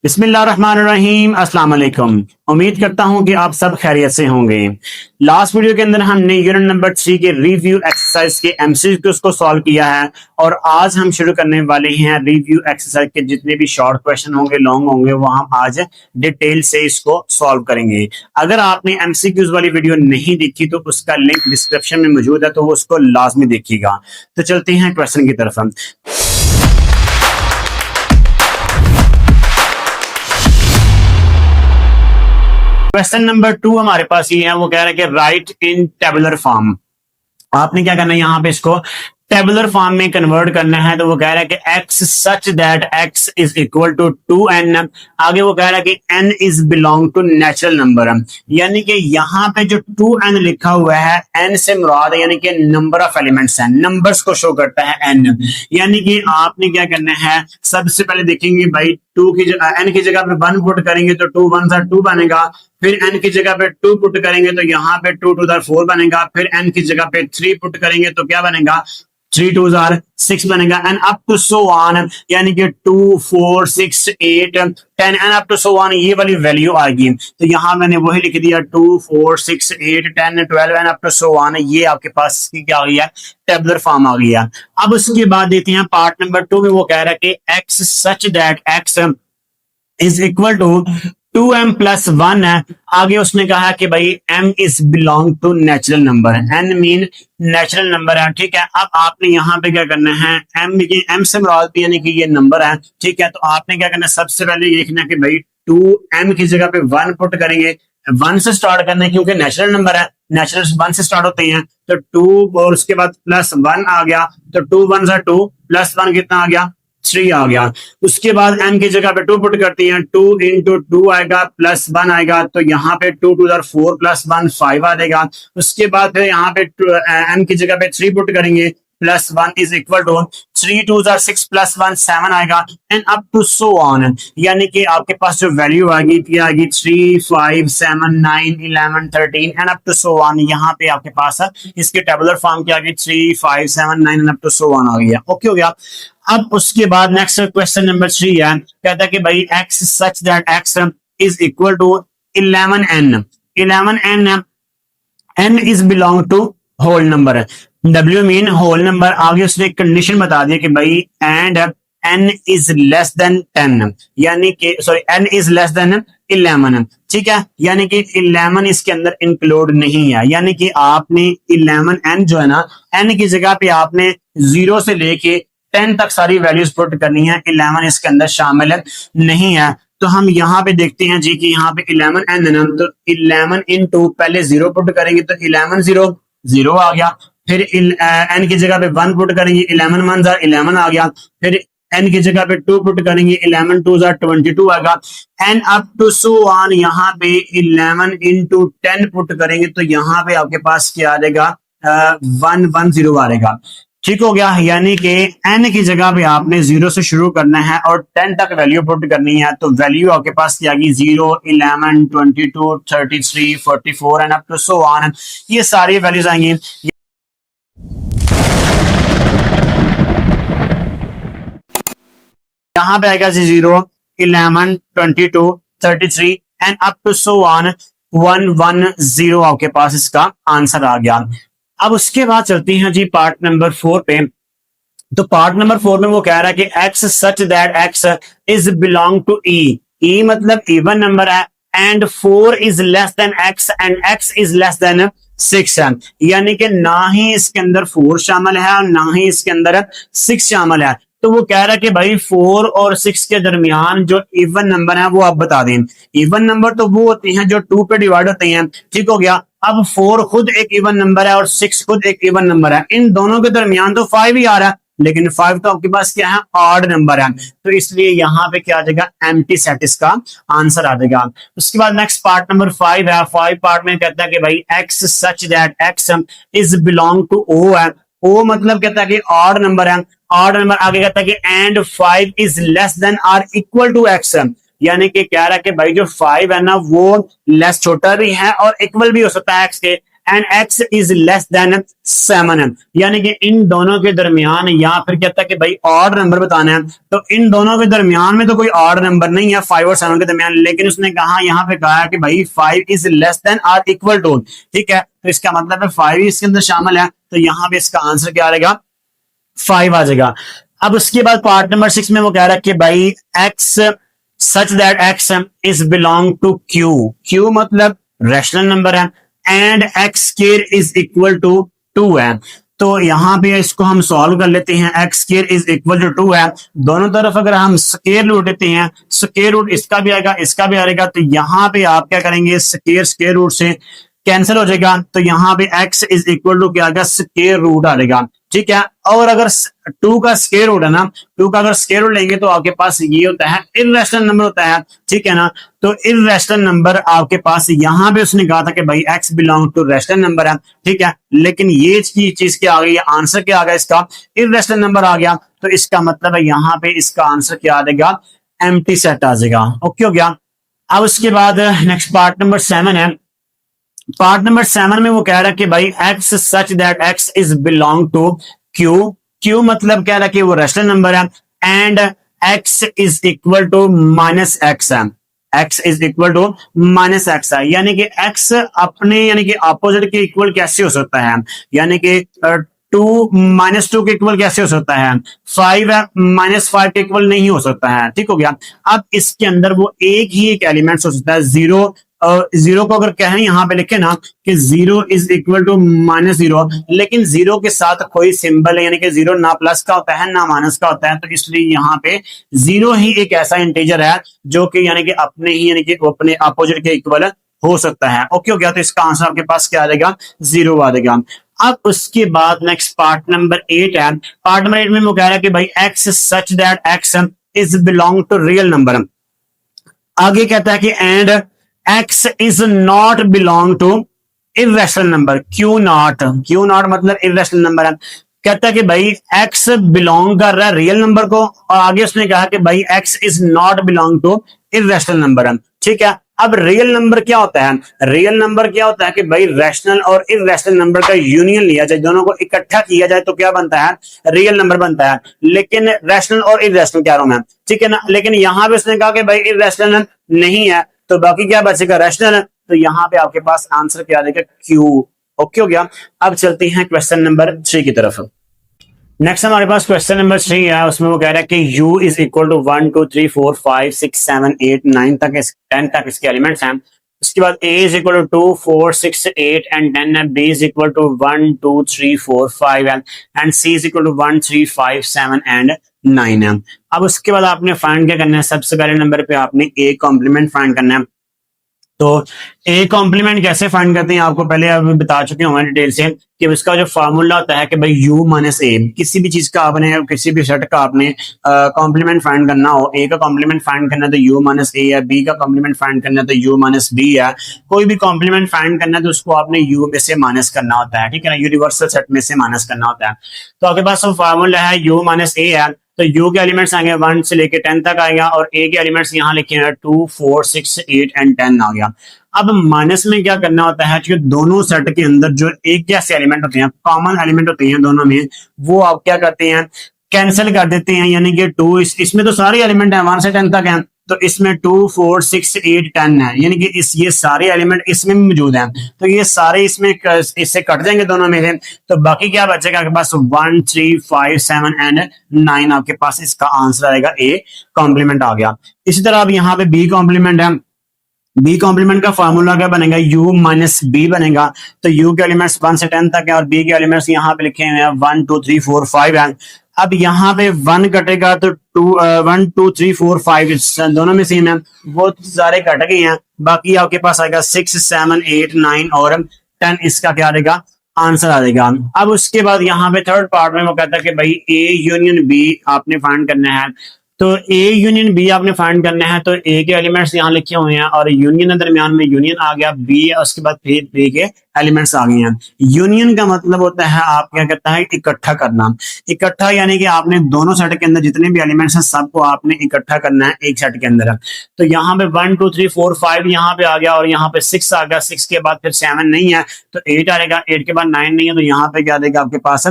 बिस्मिल्लाहिर्रहमानिर्रहीम अस्सलाम वालेकुम। उम्मीद करता हूं कि आप सब खैरियत से होंगे। लास्ट वीडियो के अंदर हमने यूनिट नंबर 3 के रिव्यू एक्सरसाइज के एमसीक्यूज को सॉल्व किया है और आज हम शुरू करने वाले हैं रिव्यू एक्सरसाइज के जितने भी शॉर्ट क्वेश्चन होंगे, लॉन्ग होंगे, वो हम आज डिटेल से इसको सॉल्व करेंगे। अगर आपने एमसीक्यूज वाली वीडियो नहीं देखी तो उसका लिंक डिस्क्रिप्शन में मौजूद है, तो वो उसको लाजमी देखिएगा। तो चलते हैं क्वेश्चन की तरफ। क्वेश्चन नंबर 2 हमारे पास ये है, वो कह रहा है कि राइट इन टेबुलर फॉर्म। आपने क्या करना है, यहाँ पे इसको टेबुलर फॉर्म में कन्वर्ट करना है। तो वो कह रहा है कि x such that x is equal to 2n। आगे वो कह रहा है कि n is belong to natural number, यानी कि यहाँ पे जो 2n लिखा हुआ है, n से मुराद यानी कि नंबर ऑफ एलिमेंट्स है, नंबर्स को शो करता है n। यानी कि आपने क्या करना है, सबसे पहले देखेंगे भाई n की जगह पे 1 पुट करेंगे तो 2 1 सा 2 बनेगा। फिर n की जगह पे 2 पुट करेंगे तो यहाँ पे 2 2 4 बनेगा। फिर n की जगह पे 3 पुट करेंगे तो क्या बनेगा, 3 2 6 बनेगा। And up to so on, यानी कि 2 4 6 8 10 and up to so on, ये वाली वैल्यू आएगी। तो यहाँ मैंने वही लिख दिया 2 4 6 8 10 12 and up to so on. ये आपके पास क्या आ गया, टेबुलर फॉर्म आ गया। अब उसके बाद देते हैं पार्ट नंबर 2 में, वो कह रहा है कि x such that x is equal to 2m plus 1 है। आगे उसने कहा कि भाई m is belong to natural number, n mean natural number है। ठीक है, अब आपने यहाँ पे क्या करना है, m से मुराद यानी कि ये नंबर है। ठीक है, तो आपने क्या करना है, सबसे पहले ये लिखना है कि भाई 2m की जगह पे 1 पुट करेंगे। 1 से स्टार्ट करना है क्योंकि नेचुरल नंबर है, नेचुरल 1 से स्टार्ट होते हैं। तो 2 और उसके बाद प्लस 1 आ गया, तो 2 1 सा 2 प्लस 1 कितना आ गया, 3 आ गया। उसके बाद n की जगह पे 2 पुट करती हैं, 2 इंटू 2 आएगा प्लस 1 आएगा, तो यहाँ पे 2 2 4 प्लस 1 5 आ जाएगा। उसके बाद फिर यहाँ पे n की जगह पे 3 पुट करेंगे, plus 1 is equal to 3 2 6 plus 1 7 आएगा and up to so on. यानी कि आपके पास जो वैल्यू आएगी क्या आएगी, 3 5 7 9 11 13 and up to so on. यहाँ पे आपके पास इसके टेबुलर फॉर्म क्या आ गई, 3 5 7 9 and up to so on आ गया। ओके हो गया। अब उसके बाद नेक्स्ट क्वेश्चन नंबर 3 है, कहता है कि भाई x such that x is equal to 11n। 11n, n is belong to whole number, w mean whole number. आगे उसने एक कंडीशन बता दी कि भाई and n is less than 10, यानी कि sorry n is less than 11। ठीक है, यानी कि 11 इसके अंदर इंक्लूड नहीं है। यानी कि आपने 11n जो है ना, n की जगह पे आपने 0 से लेके 10 तक सारी वैल्यूज पुट करनी है, 11 इसके अंदर शामिल नहीं है। तो हम यहाँ पे देखते हैं जी कि यहाँ पे 11n है ना, तो 11 इंटू पहले 0 पुट करेंगे तो 11 0 0 आ गया। फिर n की जगह पे 1 पुट करेंगे, 11 1 11 आ गया। फिर n की जगह पे 2 पुट करेंगे, 11 2 22 आएगा and up to so on. यहाँ पे 11 इंटू 10 पुट करेंगे तो यहाँ पे आपके पास क्या आ जाएगा, 1 1 0 आ जाएगा। ठीक हो गया, यानी कि n की जगह पे आपने 0 से शुरू करना है और 10 तक वैल्यू पुट करनी है। तो वैल्यू आपके पास क्या आएगी, 0 11 22 33 44 and up to so on. ये सारी वैल्यूज आएंगी। यहाँ पे आएगा 0 11 22 33 and up to so on 1 1 0 आपके पास इसका आंसर आ गया। अब उसके बाद चलते हैं जी पार्ट नंबर 4 पे। तो पार्ट नंबर 4 में वो कह रहा है कि x such that x is belong to e। e मतलब इवन नंबर है and 4 is less than x and x is less than 6 है। यानी कि ना ही इसके अंदर 4 शामिल है और ना ही इसके अंदर 6 शामिल है। तो वो कह रहा है कि भाई 4 और 6 के दरमियान जो इवन नंबर है वो आप बता दें। इवन नंबर तो वो होते हैं जो 2 पे डिवाइड होते हैं। ठीक हो गया। अब 4 खुद एक इवन नंबर है और 6 खुद एक इवन नंबर है, इन दोनों के दरमियान तो 5 ही आ रहा है, लेकिन 5 तो आपके पास क्या है, ऑड नंबर है। तो इसलिए यहाँ पे क्या आ जाएगा, एम्प्टी सेट इसका आंसर आ जाएगा। उसके बाद नेक्स्ट पार्ट नंबर 5 है। 5 पार्ट में कहता है कि भाई x such that x is belong to o है। o मतलब कहता है कि ऑड नंबर है, ऑड नंबर। आगे कहता है कि and 5 is less than or equal to x, यानी कि कह रहा है कि भाई जो 5 है ना वो लेस छोटा भी है और इक्वल भी हो सकता है x के। And x is less then 7, यानी कि इन दोनों के दरमियान, या फिर कहता है कि भाई ऑड नंबर बताना है, तो इन दोनों के दरमियान में तो कोई ऑड नंबर नहीं है 5 और 7 के दरमियान, लेकिन उसने कहा यहाँ पे कहा है कि भाई 5 इज लेस देन और इक्वल टू, ठीक है, तो इसका मतलब है 5 इसके अंदर शामिल है, तो यहाँ पे इसका आंसर क्या आ जाएगा, 5 आ जाएगा। अब उसके बाद पार्ट नंबर 6 में वो कह रहा है कि भाई x such that x is belong to q, q मतलब रैशनल नंबर है, and x square is equal to 2 है। तो यहां पे इसको हम सॉल्व कर लेते हैं, x square is equal to 2 है, दोनों तरफ अगर हम स्क्वायर रूट लेते हैं, स्क्वायर रूट इसका भी आएगा इसका भी आएगा, तो यहां पे आप क्या करेंगे, स्क्वायर रूट से कैंसिल हो जाएगा, तो यहाँ पे x इज इक्वल टू क्या आएगा, स्क्वायर रूट आ जाएगा, ठीक है। और अगर 2 का स्क्वायर रूट है ना, 2 का अगर स्क्वायर रूट लेंगे तो आपके पास ये होता है इर्रेशनल नंबर होता है, ठीक है ना। तो इर्रेशनल नंबर आपके पास यहाँ पे उसने कहा था कि भाई x belong to rational number है, ठीक है, लेकिन ये चीज क्या आ गई, आंसर क्या आ गया इसका, इर्रेशनल नंबर आ गया, तो इसका मतलब है यहाँ पे इसका आंसर क्या आ जाएगा, एम्प्टी सेट आ जाएगा। ओके हो गया। अब उसके बाद नेक्स्ट पार्ट नंबर 7 है। पार्ट नंबर 7 में वो कह रहा है कि भाई x such that x is belong to q, q मतलब कह रहा है कि वो रैशनल नंबर है, and x is equal to minus x है, x is equal to minus x है, यानी कि x अपने यानी कि अपोजिट के इक्वल कैसे हो सकता है, यानी कि 2 -2 के इक्वल कैसे हो सकता है, 5 है -5 के इक्वल नहीं हो सकता है, ठीक हो गया। अब इसके अंदर वो एक ही एक एलिमेंट हो सकता है, जीरो को अगर कहें यहाँ पे लिखे ना कि 0 इज इक्वल टू -0, लेकिन 0 के साथ कोई सिंबल है, यानी कि 0 ना प्लस का होता है ना माइनस का होता है, तो इसलिए यहाँ पे 0 ही एक ऐसा इंटीजर है जो कि यानी कि अपने ही यानी कि अपने अपोजिट के इक्वल हो सकता है। ओके हो गया, तो इसका आंसर आपके पास क्या आ जाएगा, 0 आ जाएगा। अब उसके बाद नेक्स्ट पार्ट नंबर 8 है। पार्ट नंबर 8 में वो कह रहा है कि भाई x such that x is belong to real number. आगे कहता है कि and x is not belong to irrational number, Q not मतलब इर्रेशनल नंबर है। कहता है कि भाई x बिलोंग कर रहा है रियल नंबर को, और आगे उसने कहा कि भाई x is not belong to irrational number है, ठीक है। अब रियल नंबर क्या होता है, रियल नंबर क्या होता है कि भाई रैशनल और इर्रेशनल नंबर का यूनियन लिया जाए, दोनों को इकट्ठा किया जाए तो क्या बनता है, रियल नंबर बनता है। लेकिन रैशनल और इर्रेशनल कह रहा हूं मैं, ठीक है ना, लेकिन यहां पे उसने कहा कि भाई इर्रेशनल नहीं है, तो बाकी क्या बचेगा, रैशनल, तो यहाँ पे आपके पास आंसर क्या आ जाएगा, क्यू। ओके हो गया। अब चलते हैं क्वेश्चन नंबर 3 की तरफ। नेक्स्ट हमारे पास क्वेश्चन नंबर 3 है, उसमें वो कह रहा है कि u इज इक्वल टू 1 2 3 4 5 6 7 8 9 तक 10 तक इसके एलिमेंट्स हैं। उसके बाद a is equal to 2 4 6 8 and 10 है, b इज इक्वल टू 1 2 3 4 5 है, and c is equal to 1 3 5 7 and 9 है। अब उसके बाद आपने फाइंड क्या करना है, सबसे पहले नंबर पे आपने a कॉम्प्लीमेंट फाइंड करना है। तो ए कॉम्प्लीमेंट कैसे फाइंड करते हैं, आपको पहले अब बता चुके होंगे डिटेल से कि उसका जो फार्मूला होता है कि भाई u माइनस ए, किसी भी चीज का आपने किसी भी सेट का आपने कॉम्प्लीमेंट फाइंड करना हो, ए का कॉम्प्लीमेंट फाइंड करना है तो u माइनस ए है, बी का कॉम्प्लीमेंट फाइंड करना है तो u माइनस बी है, कोई भी कॉम्प्लीमेंट फाइंड करना है तो उसको आपने u में से माइनस करना होता है, ठीक है ना, यूनिवर्सल सेट में से माइनस करना होता है। तो आपके पास फार्मूला है u माइनस ए है, तो u के एलिमेंट्स आएंगे 1 से लेके 10 तक आएगा, और a के एलिमेंट्स यहाँ लिखे हैं 2 4 6 8 एंड 10 आ गया। अब माइनस में क्या करना होता है कि दोनों सेट के अंदर जो एक जैसे एलिमेंट होते हैं, कॉमन एलिमेंट होते हैं दोनों में, वो आप क्या करते हैं, कैंसिल कर देते हैं, यानी कि 2 इसमें तो सारे एलिमेंट हैं 1 से 10 तक हैं, तो इसमें 2 4 6 8 10 है, यानी कि ये सारे एलिमेंट इसमें भी मौजूद हैं, तो ये सारे इसमें इससे कट जाएंगे दोनों में से, तो बाकी क्या बचेगा आपके पास 1 3 5 7 एंड 9 आपके पास इसका आंसर आएगा, ए कॉम्प्लीमेंट आ गया। इसी तरह अब यहाँ पे बी कॉम्प्लीमेंट है, बी कॉम्प्लीमेंट का फॉर्मूला क्या बनेगा, u माइनस बी बनेगा, तो u के एलिमेंट्स 1 से 10 तक है और b के एलिमेंट्स यहाँ पे लिखे हुए हैं 1 2 3 4 5 है। अब यहाँ पे 1 कटेगा तो 1 2 3 4 5 दोनों में सेम है, वो सारे कट गए हैं, बाकी आपके पास आएगा 6 7 8 9 और 10, इसका क्या आएगा, आंसर आ जाएगा। अब उसके बाद यहाँ पे थर्ड पार्ट में वो कहता है कि भाई a यूनियन b आपने फाइंड करना है। तो ए यूनियन बी आपने फाइंड करना है, तो ए के एलिमेंट्स यहाँ लिखे हुए हैं और यूनियन दरमियान में यूनियन आ गया, बी है उसके बाद फिर बी के एलिमेंट्स आ गए हैं। यूनियन का मतलब होता है आप क्या कहता है इकट्ठा करना। इकट्ठा यानी कि आपने दोनों सेट के अंदर जितने भी एलिमेंट्स हैं सबको आपने इकट्ठा करना है एक सेट के अंदर। तो यहाँ पे 1 2 3 4 5 यहाँ पे आ गया और यहाँ पे 6 आ गया, 6 के बाद फिर 7 नहीं है तो 8 आएगा, 8 के बाद 9 नहीं है तो यहाँ पे क्या देगा आपके पास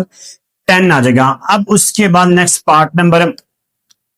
10 आ जाएगा। अब उसके बाद नेक्स्ट पार्ट नंबर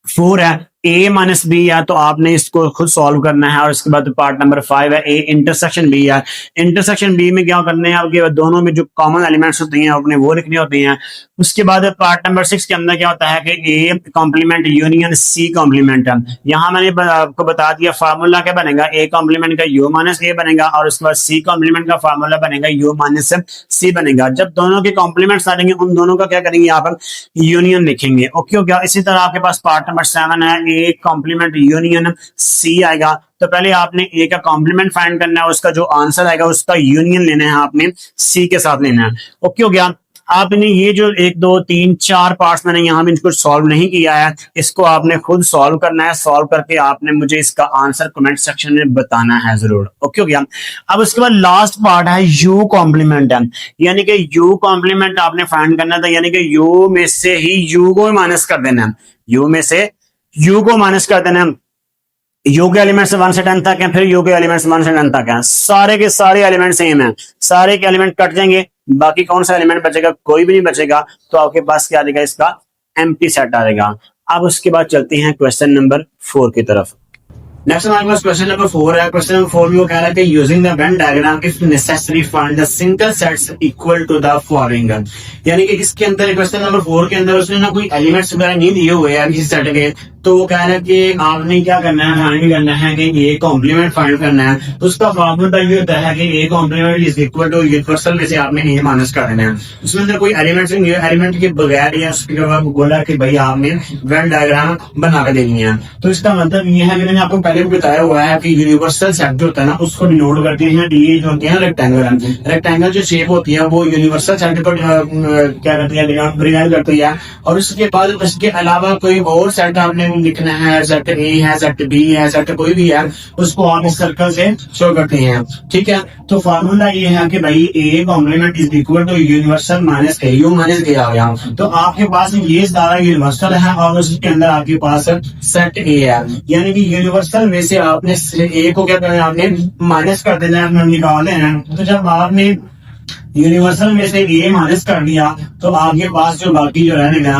4 है ए माइनस बी है, तो आपने इसको खुद सॉल्व करना है। और इसके बाद पार्ट नंबर 5 है ए इंटरसेक्शन बी है। इंटरसेक्शन बी में क्या करना है आपके दोनों में जो कॉमन एलिमेंट्स होते हैं अपने वो लिखने होते हैं। उसके बाद पार्ट नंबर 6 के अंदर क्या होता है कि A complement union C complement है। यहाँ मैंने आपको बता दिया फार्मूला क्या बनेगा, ए कॉम्प्लीमेंट का यू माइनस ए बनेगा और उसके बाद सी कॉम्प्लीमेंट का फार्मूला बनेगा यू माइनस सी बनेगा। जब दोनों के कॉम्प्लीमेंट्स आ जाएंगे उन दोनों का क्या करेंगे यहाँ पर यूनियन लिखेंगे। ओके हो गया। इसी तरह आपके पास पार्ट नंबर 7 है ए कॉम्प्लीमेंट यूनियन सी आएगा। तो पहले आपने ए का कॉम्प्लीमेंट फाइंड करना है, उसका जो आंसर आएगा उसका यूनियन लेना है आपने सी के साथ लेना है। ओके हो गया। आपने ये जो 1 2 3 4 पार्ट्स मैंने यहाँ पे इनको सॉल्व नहीं किया है, इसको आपने खुद सॉल्व करना है। सॉल्व करके आपने मुझे इसका आंसर कमेंट सेक्शन में बताना है जरूर। ओके हो गया। अब उसके बाद लास्ट पार्ट है यू कॉम्प्लीमेंट है, यानी कि यू कॉम्प्लीमेंट आपने फाइंड करना था, यानी कि यू में से ही यू को माइनस कर देना है। यू में से यू को माइनस कर देना है। यू के एलिमेंट्स 1 से 10 तक हैं, फिर यू के एलिमेंट्स 1 से 10 तक हैं। सारे के सारे एलिमेंट सेम हैं, सारे के एलिमेंट कट जाएंगे, बाकी कौन सा एलिमेंट बचेगा, कोई भी नहीं बचेगा। तो आपके पास क्या आ जाएगा, इसका एम्प्टी सेट आ जाएगा। अब उसके बाद चलते हैं क्वेश्चन नंबर 4 की तरफ। नेक्स्ट हमारे पास क्वेश्चन नंबर 4 है। क्वेश्चन नंबर 4 में वो कह रहा है कि using the Venn diagram if necessary find the single sets equal to the following. यानी कि इसके अंदर क्वेश्चन नंबर 4 के अंदर उसने ना कोई एलिमेंट्स वगैरह नहीं दिए हुए हैं किसी सेट के, तो वो कह रहा है कि आपने क्या करना है, फाइंड करना है कि ए कॉम्प्लीमेंट फाइंड करना है। तो उसका फॉर्मूला ये होता है कि A complement is equal to universal में से आपने ए माइनस कर देना है। उसमें अंदर कोई एलिमेंट्स नहीं है, एलिमेंट के बगैर या उसके बाद बोला कि भाई आपने वेन डायग्राम बना के देनी है। तो इसका मतलब ये है, मैंने आपको पहले भी बताया हुआ है कि यूनिवर्सल सेट जो होता है ना उसको डिनोट करते हैं ये जो होते हैं रेक्टेंगल। रेक्टेंगल जो शेप होती है वो यूनिवर्सल सेट पर क्या करती है, रिलाइज करती है। और उसके बाद उसके अलावा कोई और सेट आपने लिखना है, सेट ए है, सेट बी है, सेट कोई भी है, उसको आप इस सर्कल से शो करते हैं। ठीक है। तो फार्मूला ये है कि भाई A complement is equal to universal minus K, U minus K आ गया। तो आपके पास ये सारा यूनिवर्सल है और उसके अंदर आपके पास सेट ए है, यानी कि यूनिवर्सल में से आपने ए को क्या करना है, आपने माइनस कर देना है, निकाल लेना है। तो जब आपने यूनिवर्सल में से ए माइनस कर दिया तो आपके पास जो बाकी जो रहेगा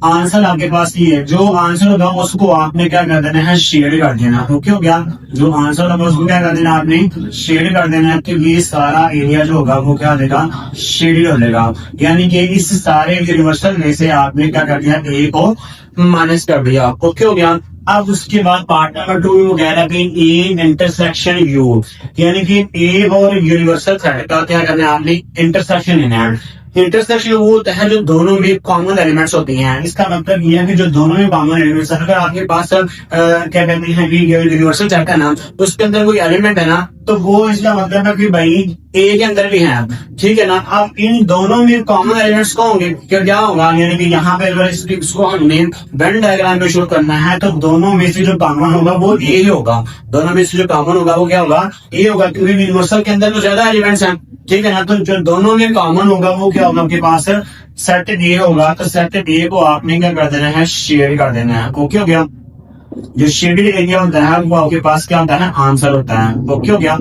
आंसर आपके पास ये है। जो आंसर होगा उसको आपने क्या कर देना है, शेड कर देना। ओके हो गया। जो आंसर होगा उसको क्या कर देना, आपने शेड कर देना है। तो ये सारा एरिया जो होगा वो क्या देगा, शेड हो जाएगा। यानी कि इस सारे यूनिवर्सल में से आपने क्या कर दिया, ए को माइनस कर दिया। ओके हो गया। अब उसके बाद पार्ट नंबर 2 में कह रहा है कि ए इंटरसेक्शन यू, यानी कि ए और यूनिवर्सल सेट का क्या करना है, आपने इंटरसेक्शन लेना है। इंटरसेक्शन वो होता है जो दोनों में कॉमन एलिमेंट्स होती हैं। इसका मतलब ये है कि जो दोनों में कॉमन एलिमेंट्स, अगर आपके पास क्या कहते हैं कि यूनिवर्सल सेट है ना, उसके अंदर कोई एलिमेंट है ना, तो वो इसका मतलब है कि भाई ए के अंदर भी है। ठीक है ना। अब इन दोनों में कॉमन एलिमेंट्स कौन होंगे, क्या होगा, यानी कि यहाँ पे अगर इसको हमने वेन डायग्राम में शो करना है तो दोनों में से जो कॉमन होगा वो ए होगा। दोनों में से जो कॉमन होगा वो क्या होगा, ए होगा, क्योंकि यूनिवर्सल के अंदर तो ज्यादा एलिमेंट्स हैं। ठीक है ना। तो जो दोनों में कॉमन होगा वो क्या होगा, आपके पास सेट ए होगा। तो सेट ए को आपने क्या कर देना है, शेयर कर देना है। ओके हो गया। जो शेडेड एरिया होता है वो आपके पास क्या होता है, आंसर होता है। ओके हो गया।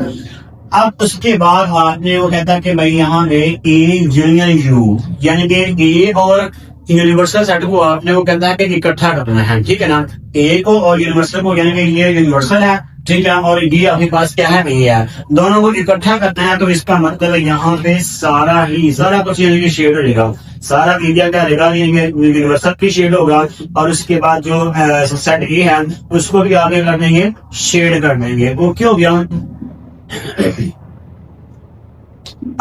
अब उसके बाद आपने वो कहता है कि भाई यहाँ पे ए यूनियन यू, यानी कि ए और यूनिवर्सल सेट को आपने वो कहता है कि इकट्ठा करना है। ठीक है ना। ए को और यूनिवर्सल को, यानी कि ये यूनिवर्सल है, ठीक है, और ये आपके पास क्या है, ये है, दोनों को इकट्ठा करना है। तो इसका मतलब यहाँ पे सारा कुछ यानी कि शेड रहेगा, सारा एरिया क्या रहेगा, यूनिवर्सल की शेड होगा। और उसके बाद जो सेट ए है उसको भी आगे कर देंगे, शेड कर देंगे। ओके हो गया।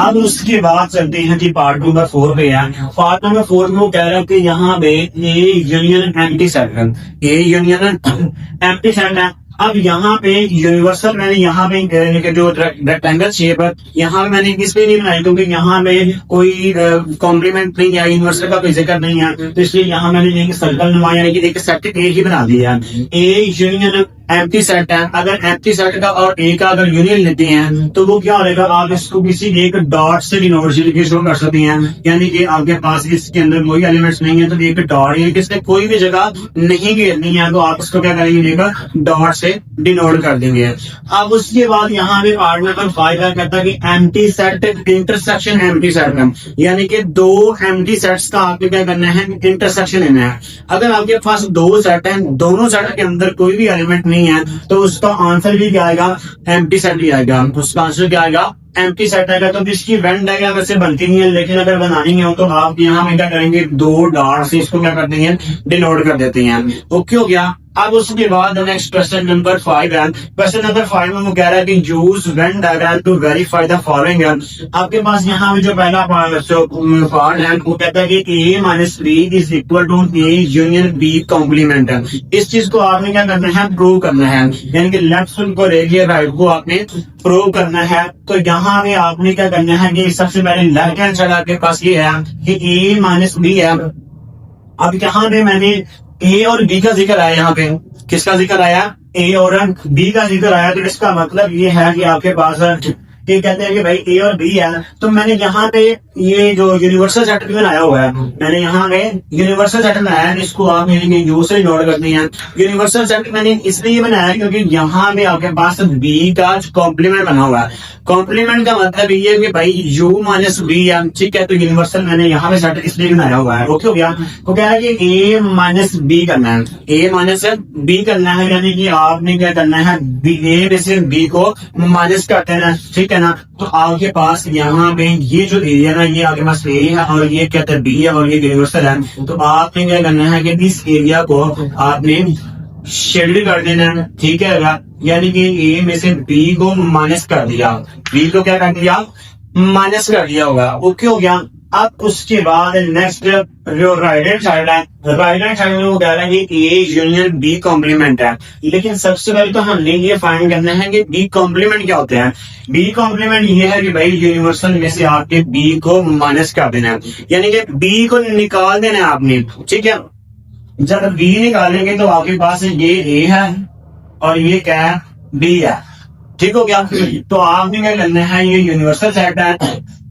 अब उसके बाद चलते हैं कि पार्ट नंबर 4 पे है। पार्ट नंबर 4 में वो कह रहा है कि यहाँ पे ए यूनियन एम्प्टी सेट है, ए यूनियन एम्प्टी सेट है। अब यहाँ पे यूनिवर्सल मैंने यहाँ पे जो रेक्टेंगल शेप है यहाँ पे मैंने इसलिए नहीं बनाई क्योंकि यहाँ पे कोई कॉम्प्लीमेंट नहीं है, यूनिवर्सल का कोई जिक्र नहीं है, तो इसलिए यहाँ मैंने एक सर्कल नुमा यानी कि एक सेट ए ही बना दिया है। ए यूनियन एम्प्टी सेट है, अगर एम्प्टी सेट का और ए का अगर यूनियन लेते हैं तो वो क्या होगा, आप इसको किसी एक डॉट से डिनोट शो कर सकते हैं, यानी कि आपके पास इसके अंदर कोई एलिमेंट्स नहीं है तो एक डॉट यानी कि इसने कोई भी जगह नहीं घेरनी है तो आप इसको क्या करेंगे, डॉट से डिनोट कर देंगे। अब उसके बाद यहाँ पे पार्ट नंबर 5 कहता है कि empty set intersection empty set है, यानी कि दो एम्प्टी सेट्स का आपको क्या करना है, इंटरसेक्शन लेना है। अगर आपके पास दो सेट है, दोनों सेट के अंदर कोई भी एलिमेंट नहीं है तो उसका आंसर भी क्या आएगा, एम्प्टी सेट ही आएगा, उसका आंसर क्या आएगा, एम्प्टी सेट आएगा। तो इसकी वेन डायग्राम वैसे बनती नहीं है, लेकिन अगर बनानी है तो आप यहाँ में क्या करेंगे, दो डॉट से इसको क्या कर देंगे, डिनोट कर देते हैं। ओके हो गया। अब उसके बाद नेक्स्ट क्वेश्चन नंबर 5 है। क्वेश्चन नंबर 5 में वो कह रहा है कि use Venn diagram to verify the following. आपके पास यहाँ में जो पहला पार्ट है वो कहता है कि A minus B is equal to A union B complement है। इस चीज को आपने क्या करना है, प्रूव करना है, यानी कि लेफ्ट को रेडियल राइट को आपने प्रूव करना है। तो यहाँ में आपने क्या करना है कि सबसे पहले लेफ्ट हैंड साइड आपके पास ये है कि ए माइनस बी है। अब यहाँ पे मैंने ए और बी का जिक्र आया, यहाँ पे किसका जिक्र आया, ए और बी का जिक्र आया, तो इसका मतलब ये है कि आपके पास ये कहते हैं कि भाई ए और बी है। तो मैंने यहाँ पे ये जो यूनिवर्सल सेट भी बनाया हुआ है, मैंने यहाँ पे यूनिवर्सल सेट बनाया है, इसको आप यू से जोड़ करते हैं। यूनिवर्सल सेट मैंने इसलिए बनाया क्योंकि यहाँ पे आपके पास बी का कॉम्प्लीमेंट बना हुआ है। कॉम्प्लीमेंट का मतलब ये है कि भाई u माइनस बी है, ठीक है। तो यूनिवर्सल मैंने यहाँ पे सेट इसलिए बनाया हुआ है। ओके हो गया। तो क्या है कि a माइनस बी करना है, a माइनस बी करना है, यानी कि आपने क्या करना है, a में से b को माइनस कर देना, ठीक है ना। तो आपके पास यहाँ पे ये जो एरिया ना, ये आपके पास a है और ये क्या है, b है और ये यूनिवर्सल है। तो आपने क्या करना है कि इस एरिया को आपने शेड कर देना है, ठीक है, यानी कि ए में से बी को माइनस कर दिया, बी को क्या कर दिया, माइनस कर दिया होगा। ओके हो गया। अब उसके बाद नेक्स्ट जो राइट हैंड साइड है, राइट हैंड साइड में वो कह रहा है कि ए यूनियन बी कॉम्प्लीमेंट है। लेकिन सबसे पहले तो हमने ये फाइंड करना है कि बी कॉम्प्लीमेंट क्या होते हैं। बी कॉम्प्लीमेंट ये है कि भाई यूनिवर्सल में से आपके बी को माइनस कर देना है, यानी कि बी को निकाल देना है आपने, ठीक है। जब बी निकालेंगे तो आपके पास ये ए है और ये क्या है, बी है, ठीक हो गया। तो आपने क्या करना है, ये यूनिवर्सल सेट है,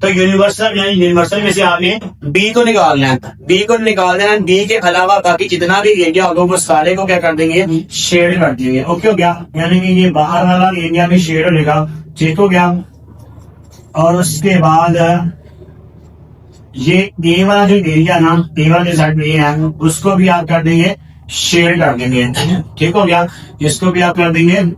तो यूनिवर्सल में से आपने बी को निकालना है, बी को निकाल देना है। बी के अलावा बाकी जितना भी एरिया होगा वो सारे को क्या कर देंगे, शेड कर देंगे। ओके हो गया। यानी कि ये बाहर वाला एरिया भी शेड होगा, ठीक हो गया। और उसके बाद ये ए वाला जो एरिया ना, ए वाला जो साइड में है उसको भी आप कर देंगे, शेड कर देंगे, ठीक हो गया। इसको भी आप कर देंगे,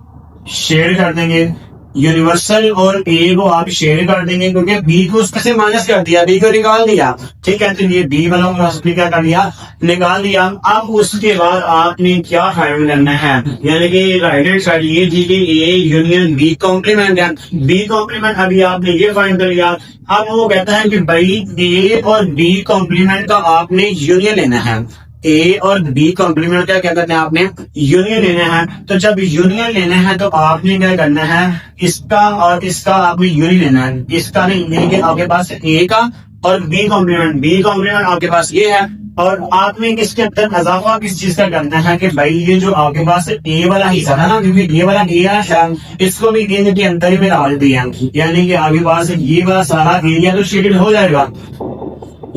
शेड कर देंगे। यूनिवर्सल और ए को आप शेड कर देंगे क्योंकि बी को उसमें से माइनस कर दिया, बी को निकाल दिया, ठीक है। तो ये बी वाला क्या कर दिया, निकाल दिया। अब उसके बाद आपने क्या फाइंड करना है, यानी कि राइट हैंड साइड ये थी कि ए यूनियन बी कॉम्प्लीमेंट है, बी कॉम्प्लीमेंट अभी आपने ये फाइंड कर लिया। अब वो कहता है कि भाई ए और बी कॉम्प्लीमेंट का आपने यूनियन लेना है, ए और बी कॉम्प्लीमेंट का क्या करना है, आपने यूनियन लेना है। तो जब यूनियन लेना है तो आपने क्या करना है, इसका और इसका आपने यूनियन लेना है, इसका नहीं, यानी कि आपके पास ए का और बी कॉम्प्लीमेंट आपके पास ये है। और आपने इसके अंदर इजाफा किस चीज का करना है कि भाई ये जो आपके पास ए वाला हिस्सा है ना, क्योंकि ये वाला एरिया है, इसको भी ए के अंदर ही में डाल दिया, यानी कि आपके पास ये वाला सारा एरिया तो शेडेड हो जाएगा,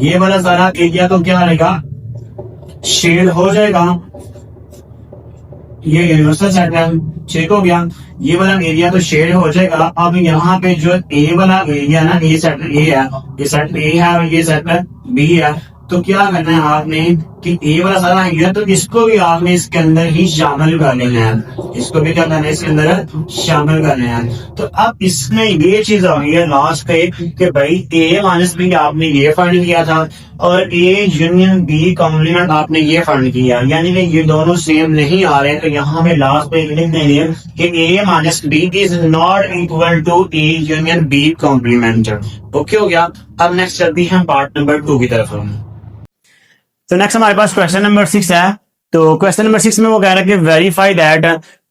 ये वाला सारा एरिया तो क्या रहेगा, शेड हो जाएगा। ये यूनिवर्सल सेट है, ठीक हो गया। ये वाला एरिया तो शेड हो जाएगा। अब यहाँ पे जो ए वाला एरिया ना, ये सेट ए है, ये सेट ए है और ये सेट बी है। तो क्या करना है आपने कि ए वाला सारा एरिया तो इसको भी आपने इसके अंदर ही शामिल कर लेना है, इसको भी क्या करना है, इसके अंदर शामिल करना है। तो अब इसमें ये चीज आ गई है लास्ट पे कि भाई ए माइनस बी आपने ये फाइंड किया था और ए यूनियन बी कॉम्प्लीमेंट आपने ये फाइंड किया, यानी कि ये दोनों सेम नहीं आ रहे। तो यहाँ पे लास्ट पे लिख देंगे कि A minus B is not equal to A union B complement. Okay हो गया। अब नेक्स्ट चलती है पार्ट नंबर 2 की तरफ। तो नेक्स्ट हमारे पास क्वेश्चन नंबर 6 है। तो क्वेश्चन नंबर 6 में वो कह रहा है कि verify that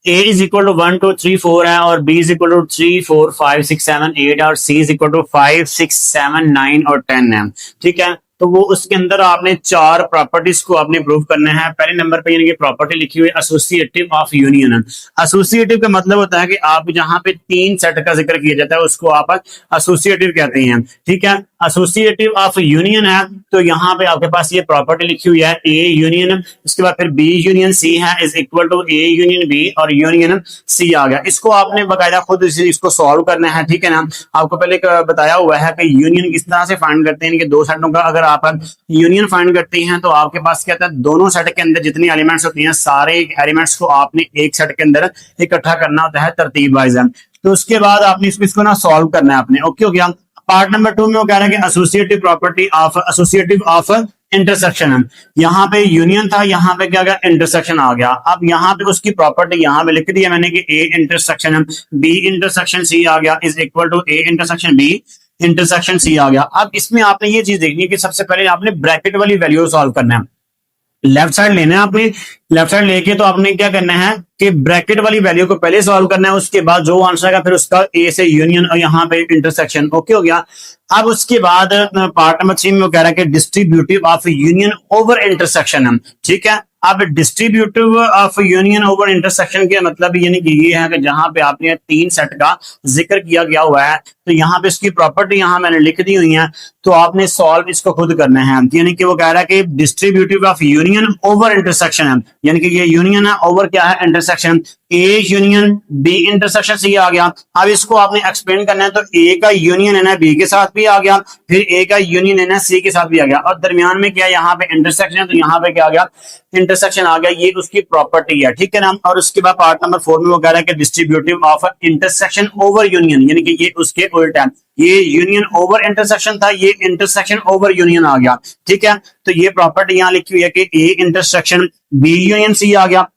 A is equal to 1 2 3 4 है और बी इज इक्वल टू 3 4 5 6 7 8 और सी इज इक्वल टू 5 6 7 9 और 10 है। ठीक है, तो वो उसके अंदर आपने चार प्रॉपर्टीज को आपने प्रूव करना है। पहले नंबर पे यानी कि प्रॉपर्टी लिखी हुई एसोसिएटिव ऑफ यूनियन। एसोसिएटिव का मतलब होता है कि आप जहां पे तीन सेट का जिक्र किया जाता है उसको आप एसोसिएटिव कहते हैं। ठीक है, एसोसिएटिव ऑफ यूनियन है तो यहाँ पे आपके पास ये प्रॉपर्टी लिखी हुई है ए यूनियन, उसके बाद फिर बी यूनियन सी है is equal to A union B और यूनियन सी आ गया। इसको आपने बकायदा खुद इसको सॉल्व करना है। ठीक है ना, आपको पहले बताया हुआ है कि यूनियन किस तरह से फाइंड करते हैं कि दो सेटों का अगर आप यूनियन फाइंड करते हैं तो आपके पास क्या था, दोनों सेट के अंदर जितनी एलिमेंट्स होती हैं सारे एलिमेंट्स को आपने एक सेट के अंदर इकट्ठा करना होता है तरतीब वाइज। तो उसके बाद आपने इसको ना सॉल्व करना है आपने। ओके हो गया। पार्ट नंबर 2 में वो कह रहा है कि associative property of associative of intersection. यहाँ पे यूनियन था, यहाँ पे क्या गया, इंटरसेक्शन आ गया। अब यहाँ पे उसकी प्रॉपर्टी यहाँ पे लिख दिया मैंने कि A intersection B intersection C आ गया is equal to A intersection B intersection C आ गया। अब इसमें आपने ये चीज देखनी है कि सबसे पहले आपने ब्रैकेट वाली वैल्यू सॉल्व करना है। लेफ्ट साइड लेना है आपने, लेफ्ट साइड लेके तो आपने क्या करना है कि ब्रैकेट वाली वैल्यू को पहले सॉल्व करना है, उसके बाद जो आंसर आएगा फिर उसका ए से यूनियन और यहाँ पे इंटरसेक्शन। ओके हो गया। अब उसके बाद पार्ट नंबर 3 में वो कह रहा है कि distributive of union over intersection. ठीक है, अब distributive of union over intersection के मतलब यानी कि ये है कि जहां पे आपने तीन सेट का जिक्र किया गया हुआ है तो यहाँ पे इसकी प्रॉपर्टी यहाँ मैंने लिख दी हुई है, तो आपने सॉल्व इसको खुद करना है। यानी कि वो कह रहा है कि distributive of union over intersection है, यानी कि ये यूनियन है, ओवर क्या है, intersection. A union B intersection C आ गया। अब इसको आपने एक्सप्लेन करना है तो ए का यूनियन है ना बी के साथ भी आ गया, फिर ए का यूनियन है ना सी के साथ भी आ गया, और दरमियान में क्या यहाँ पे इंटरसेक्शन है तो यहाँ पे क्या आ गया, इंटरसेक्शन आ गया। ये उसकी प्रॉपर्टी है। ठीक है ना। और उसके बाद पार्ट नंबर 4 में वो कह रहा है कि distributive of intersection over union, यानी कि ये उसके उल्टा है। ये यूनियन ओवर इंटरसेक्शन था, ये इंटरसेक्शन ओवर यूनियन आ गया। ठीक है, तो ये प्रॉपर्टी यहाँ लिखी हुई है कि A intersection B union C आ गया,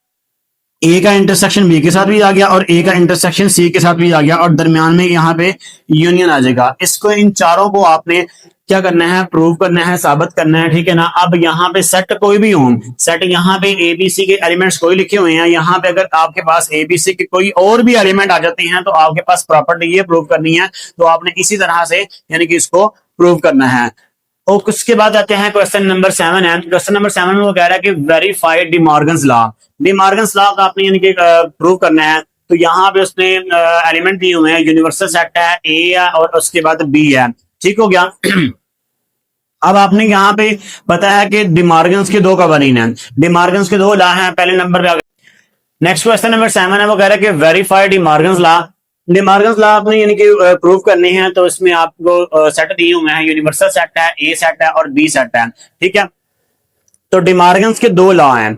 ए का इंटरसेक्शन बी के साथ भी आ गया और ए का इंटरसेक्शन सी के साथ भी आ गया, और दरमियान में यहाँ पे यूनियन आ जाएगा। इसको इन चारों को आपने क्या करना है, प्रूव करना है, साबित करना है। ठीक है ना। अब यहाँ पे सेट कोई भी हो, सेट यहाँ पे एबीसी के एलिमेंट्स कोई लिखे हुए हैं, यहाँ पे अगर आपके पास एबीसी के कोई और भी एलिमेंट आ जाते हैं तो आपके पास प्रॉपर्टी ये प्रूव करनी है, तो आपने इसी तरह से यानी कि इसको प्रूव करना है। और उसके बाद आते हैं क्वेश्चन नंबर 7 है। क्वेश्चन नंबर 7 में वो कह रहा है कि verify De Morgan's law. De Morgan's law का आपने यानी कि प्रूव करना है, तो यहाँ पे उसने एलिमेंट दिए हुए हैं, यूनिवर्सल सेट है, ए है और उसके बाद बी है। ठीक हो गया। अब आपने यहाँ पे पता है कि डिमॉर्गन्स के दो कवानीन है, डिमॉर्गन्स के दो लॉ हैं। पहले नंबर पे नेक्स्ट क्वेश्चन नंबर 7 है, वो कह रहा है कि verify De Morgan's law. De Morgan's law आपने यानी कि प्रूव करनी है, तो इसमें आपको सेट दिए हुए हैं, यूनिवर्सल सेट है, ए सेट है और बी सेट है। ठीक है, तो डिमॉर्गन्स के दो लॉ हैं,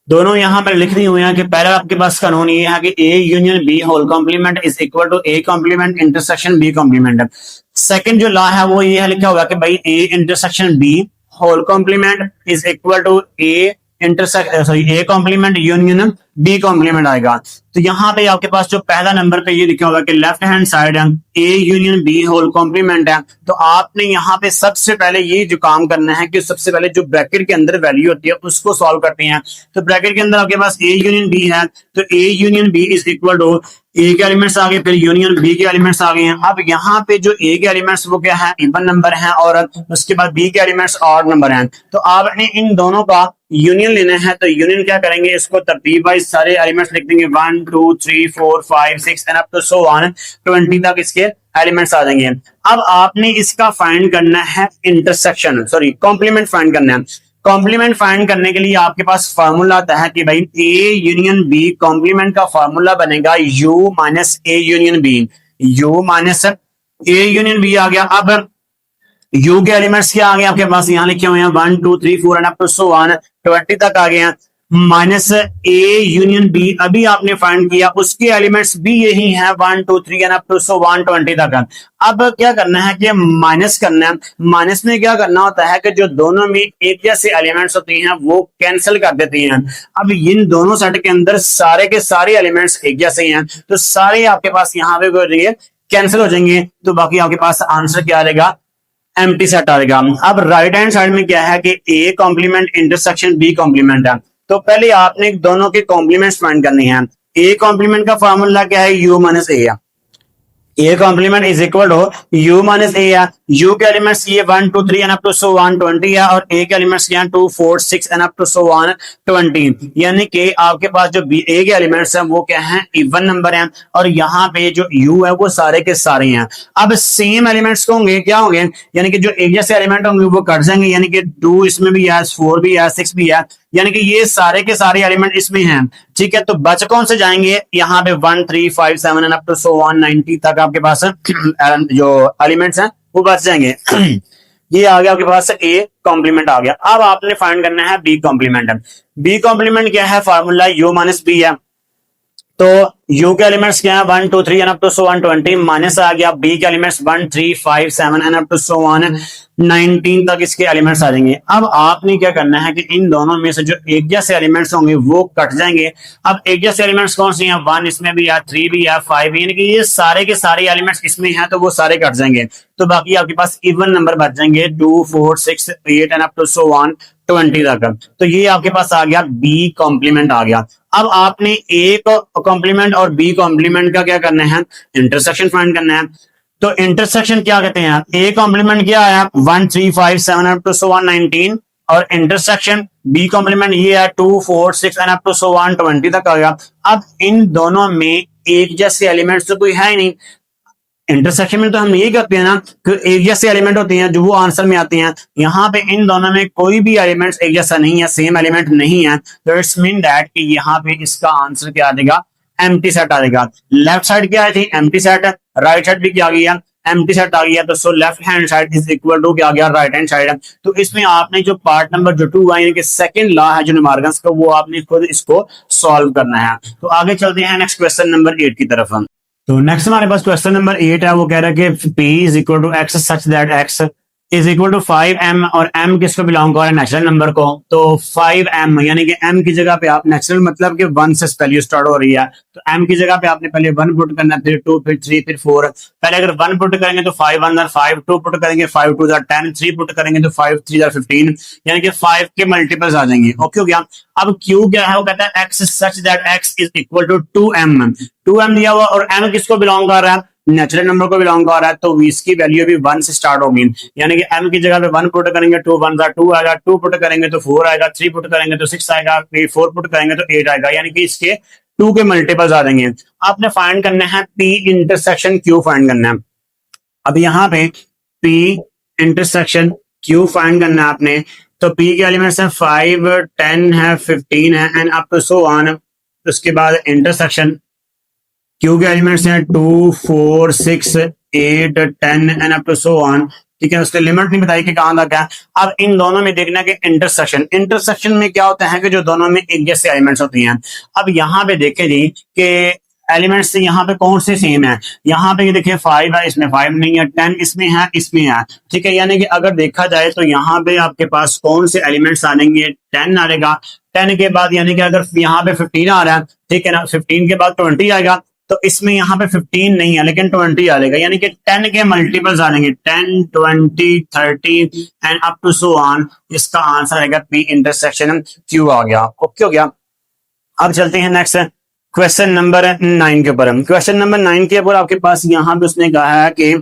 दोनों यहां पर लिख दिए हुए हैं कि पहला आपके पास कानून ये है कि A union B whole complement is equal to A complement intersection B complement. Second जो लॉ है वो ये है, लिखा हुआ है कि भाई A intersection B whole complement is equal to A A complement union B complement आएगा। तो यहाँ पे आपके पास जो पहला नंबर पे ये लिखा होगा कि लेफ्ट हैंड साइड है A union B whole complement है, तो आपने यहाँ पे सबसे पहले ये जो काम करना है कि सबसे पहले जो ब्रैकेट के अंदर वैल्यू होती है उसको सॉल्व करते हैं। तो ब्रैकेट के अंदर आपके पास ए यूनियन बी है, तो A union B is equal to A के एलिमेंट्स आ गए, फिर यूनियन बी के एलिमेंट्स आ गए हैं। अब यहाँ पे जो ए के एलिमेंट्स वो क्या है, इवन नंबर है, और उसके बाद बी के एलिमेंट्स ऑड नंबर हैं। तो आपने इन दोनों का यूनियन लेना है, तो यूनियन क्या करेंगे, इसको तरतीब वाइज सारे एलिमेंट्स लिख देंगे, 1 2 3 4 5 6 and up to so on 20 तक इसके एलिमेंट्स आ जाएंगे। अब आपने इसका फाइंड करना है इंटरसेक्शन, सॉरी कॉम्प्लीमेंट फाइंड करना है। कॉम्प्लीमेंट फाइंड करने के लिए आपके पास फार्मूला आता है कि भाई ए यूनियन बी कॉम्प्लीमेंट का फार्मूला बनेगा U minus A union B, U minus A union B आ गया। अब यू के एलिमेंट्स क्या आ गए आपके पास, यहाँ लिखे हुए हैं 1 2 3 4 and up to so on 20 तक आ गए हैं, माइनस ए यूनियन बी अभी आपने फाइंड किया, उसके एलिमेंट्स भी यही हैं 1 2 3 एंड अप टू सो 120 तक। अब क्या करना है कि माइनस करना है। माइनस में क्या करना होता है कि जो दोनों में एक जैसे एलिमेंट्स होते हैं वो कैंसिल कर देते हैं। अब इन दोनों सेट के अंदर सारे के सारे एलिमेंट्स एक जैसे हैं, तो सारे आपके पास यहाँ पे कैंसिल हो जाएंगे, तो बाकी आपके पास आंसर क्या आएगा, एम्प्टी सेट आएगा। अब राइट हैंड साइड में क्या है कि A complement intersection B complement है, तो पहले आपने दोनों के कॉम्प्लीमेंट्स फाइंड करने हैं। ए कॉम्प्लीमेंट का फार्मूला क्या है, U minus A. A complement is equal to U minus A है। यू के एलिमेंट्स ये 1 2 3 एंड अप टू सो 120 है, और ए के एलिमेंट्स यहाँ 2 4 6 एंड अप टू सो 120, यानी कि आपके पास जो ए के एलिमेंट्स हैं वो क्या हैं, इवन नंबर हैं, और यहाँ पे जो यू है वो सारे के सारे हैं। अब सेम एलिमेंट्स होंगे, क्या होंगे, यानी कि जो एक जैसे एलिमेंट होंगे वो कट जाएंगे, यानी कि 2 इसमें भी है, 4 भी है, 6 भी है, यानी कि ये सारे के सारे एलिमेंट इसमें हैं। ठीक है, तो बच कौन से जाएंगे, यहाँ पे 1 3 5 7 एंड अप टू सो 190 तक आपके पास जो एलिमेंट्स हैं वो बच जाएंगे। ये आ गया आपके पास ए कॉम्प्लीमेंट आ गया। अब आपने फाइंड करना है बी कॉम्प्लीमेंट। बी कॉम्प्लीमेंट क्या है, फार्मूला यू माइनस बी है। तो यू के एलिमेंट्स क्या है, 1 2 3 and up to so 120, minus आ गया बी के elements 1 3 5 7 and up to so 119 तक इसके एलिमेंट्स आ जाएंगे। अब आपने क्या करना है कि इन दोनों में से जो एक जैसे एलिमेंट्स होंगे वो कट जाएंगे। अब एक जैसे एलिमेंट्स कौन से हैं, 1 इसमें भी है, 3 भी है, 5 भी, यानी कि ये सारे के सारे एलिमेंट्स इसमें हैं, तो वो सारे कट जाएंगे, तो बाकी आपके पास इवन नंबर बच जाएंगे 2 4 6 8 एंड अप टू सो 120 तक। तो ये आपके पास आ गया बी कॉम्प्लीमेंट आ गया। अब आपने ए कॉम्प्लीमेंट और बी कॉम्प्लीमेंट का क्या करना है, इंटरसेक्शन फाइंड करना है। तो इंटरसेक्शन क्या कहते हैं, ए कॉम्प्लीमेंट क्या आया 1 3 5 7 अप टू सो 119, और इंटरसेक्शन बी कॉम्प्लीमेंट ये है 2 4 6 एंड अप टू सो 120 तक आ गया। अब इन दोनों में एक जैसे एलिमेंट्स तो कोई है ही नहीं। इंटरसेक्शन में तो हम यही करते हैं ना कि एक जैसे एलिमेंट होते हैं जो वो आंसर में आते हैं। यहाँ पे इन दोनों में कोई भी एलिमेंट्स एक जैसा नहीं है, सेम एलिमेंट नहीं है, तो इट्स मीन दैट कि यहाँ पे इसका आंसर क्या आ जाएगा, एम्प्टी सेट आ जाएगा। लेफ्ट साइड क्या आई थी, एम्प्टी सेट, राइट साइड भी क्या आ गया, एम्प्टी सेट आ गया। तो so left hand side is equal to क्या आ गया, राइट हैंड साइड। तो इसमें आपने जो पार्ट नंबर जो 2 है, यानी कि सेकंड लॉ है जो न्यूमेरिकल्स का, वो आपने खुद इसको सॉल्व करना है। तो आगे चलते हैं नेक्स्ट क्वेश्चन नंबर 8 की तरफ। हम तो नेक्स्ट हमारे पास क्वेश्चन नंबर 8 है, वो कह रहा है कि P is equal to x such that x is equal to 5m, और m किसको बिलोंग कर रहा है, नेचुरल नंबर को। तो 5m यानी कि m की जगह पे आप नेचुरल मतलब कि 1 से वैल्यू स्टार्ट हो रही है, तो m की जगह पे आपने पहले 1 पुट करना है, फिर 2, फिर 3, फिर 4। पहले अगर 1 पुट करेंगे तो 5 1 5, 2 पुट करेंगे 5 2 10, 3 पुट करेंगे तो 5 3 15, यानी कि 5 के मल्टीपल्स आ जाएंगे। ओके हो गया। अब q क्या है, वो कहता है x such that x is equal to 2m। 2m दिया हुआ और m किसको बिलोंग कर रहा है, नेचुरल नंबर को बिलोंग कर रहा है, तो इसकी वैल्यू भी 1 से स्टार्ट होगी, यानी कि m की जगह पे 1 पुट करेंगे 2 1 2 आएगा, 2 पुट करेंगे तो 4 आएगा, 3 पुट करेंगे तो 6 आएगा, फिर 4 पुट करेंगे तो 8 आएगा, यानी कि इसके 2 के मल्टीपल्स आ जाएंगे। आपने फाइंड करना है p इंटरसेक्शन q फाइंड करना है। अब यहाँ पे p इंटरसेक्शन q फाइंड करना है आपने। तो p के एलिमेंट्स हैं 5 10 है 15 है and up to so on. उसके बाद इंटरसेक्शन Q के एलिमेंट्स हैं 2 4 6 8 10 and up to so on. ठीक है, उसके लिमिट नहीं बताई कि कहां तक है। अब इन दोनों में देखना कि इंटरसेक्शन में क्या होता है कि जो दोनों में एक जैसे एलिमेंट्स होती हैं। अब यहाँ पे देखे जी कि एलिमेंट्स यहाँ पे कौन से सेम है, यहाँ पे देखिए 5 है, इसमें 5 नहीं है, 10 इसमें है, इसमें है। ठीक है, यानी कि अगर देखा जाए तो यहाँ पे आपके पास कौन से एलिमेंट्स आ जाएंगे, 10 आ जाएगा। 10 के बाद यानी कि अगर यहाँ पे 15 आ रहा है, ठीक है ना, 15 के बाद 20 आएगा, तो इसमें यहाँ पे 15 नहीं है लेकिन 20 आ जाएगा, यानी कि 10 के मल्टीपल्स आ जाएंगे, 10 20 30 and up to so on. इसका आंसर आएगा पी इंटरसेक्शन क्यू आ गया। ओके हो गया। अब चलते हैं नेक्स्ट क्वेश्चन नंबर 9 के ऊपर। क्वेश्चन नंबर 9 के ऊपर आपके पास यहाँ पे उसने कहा है कि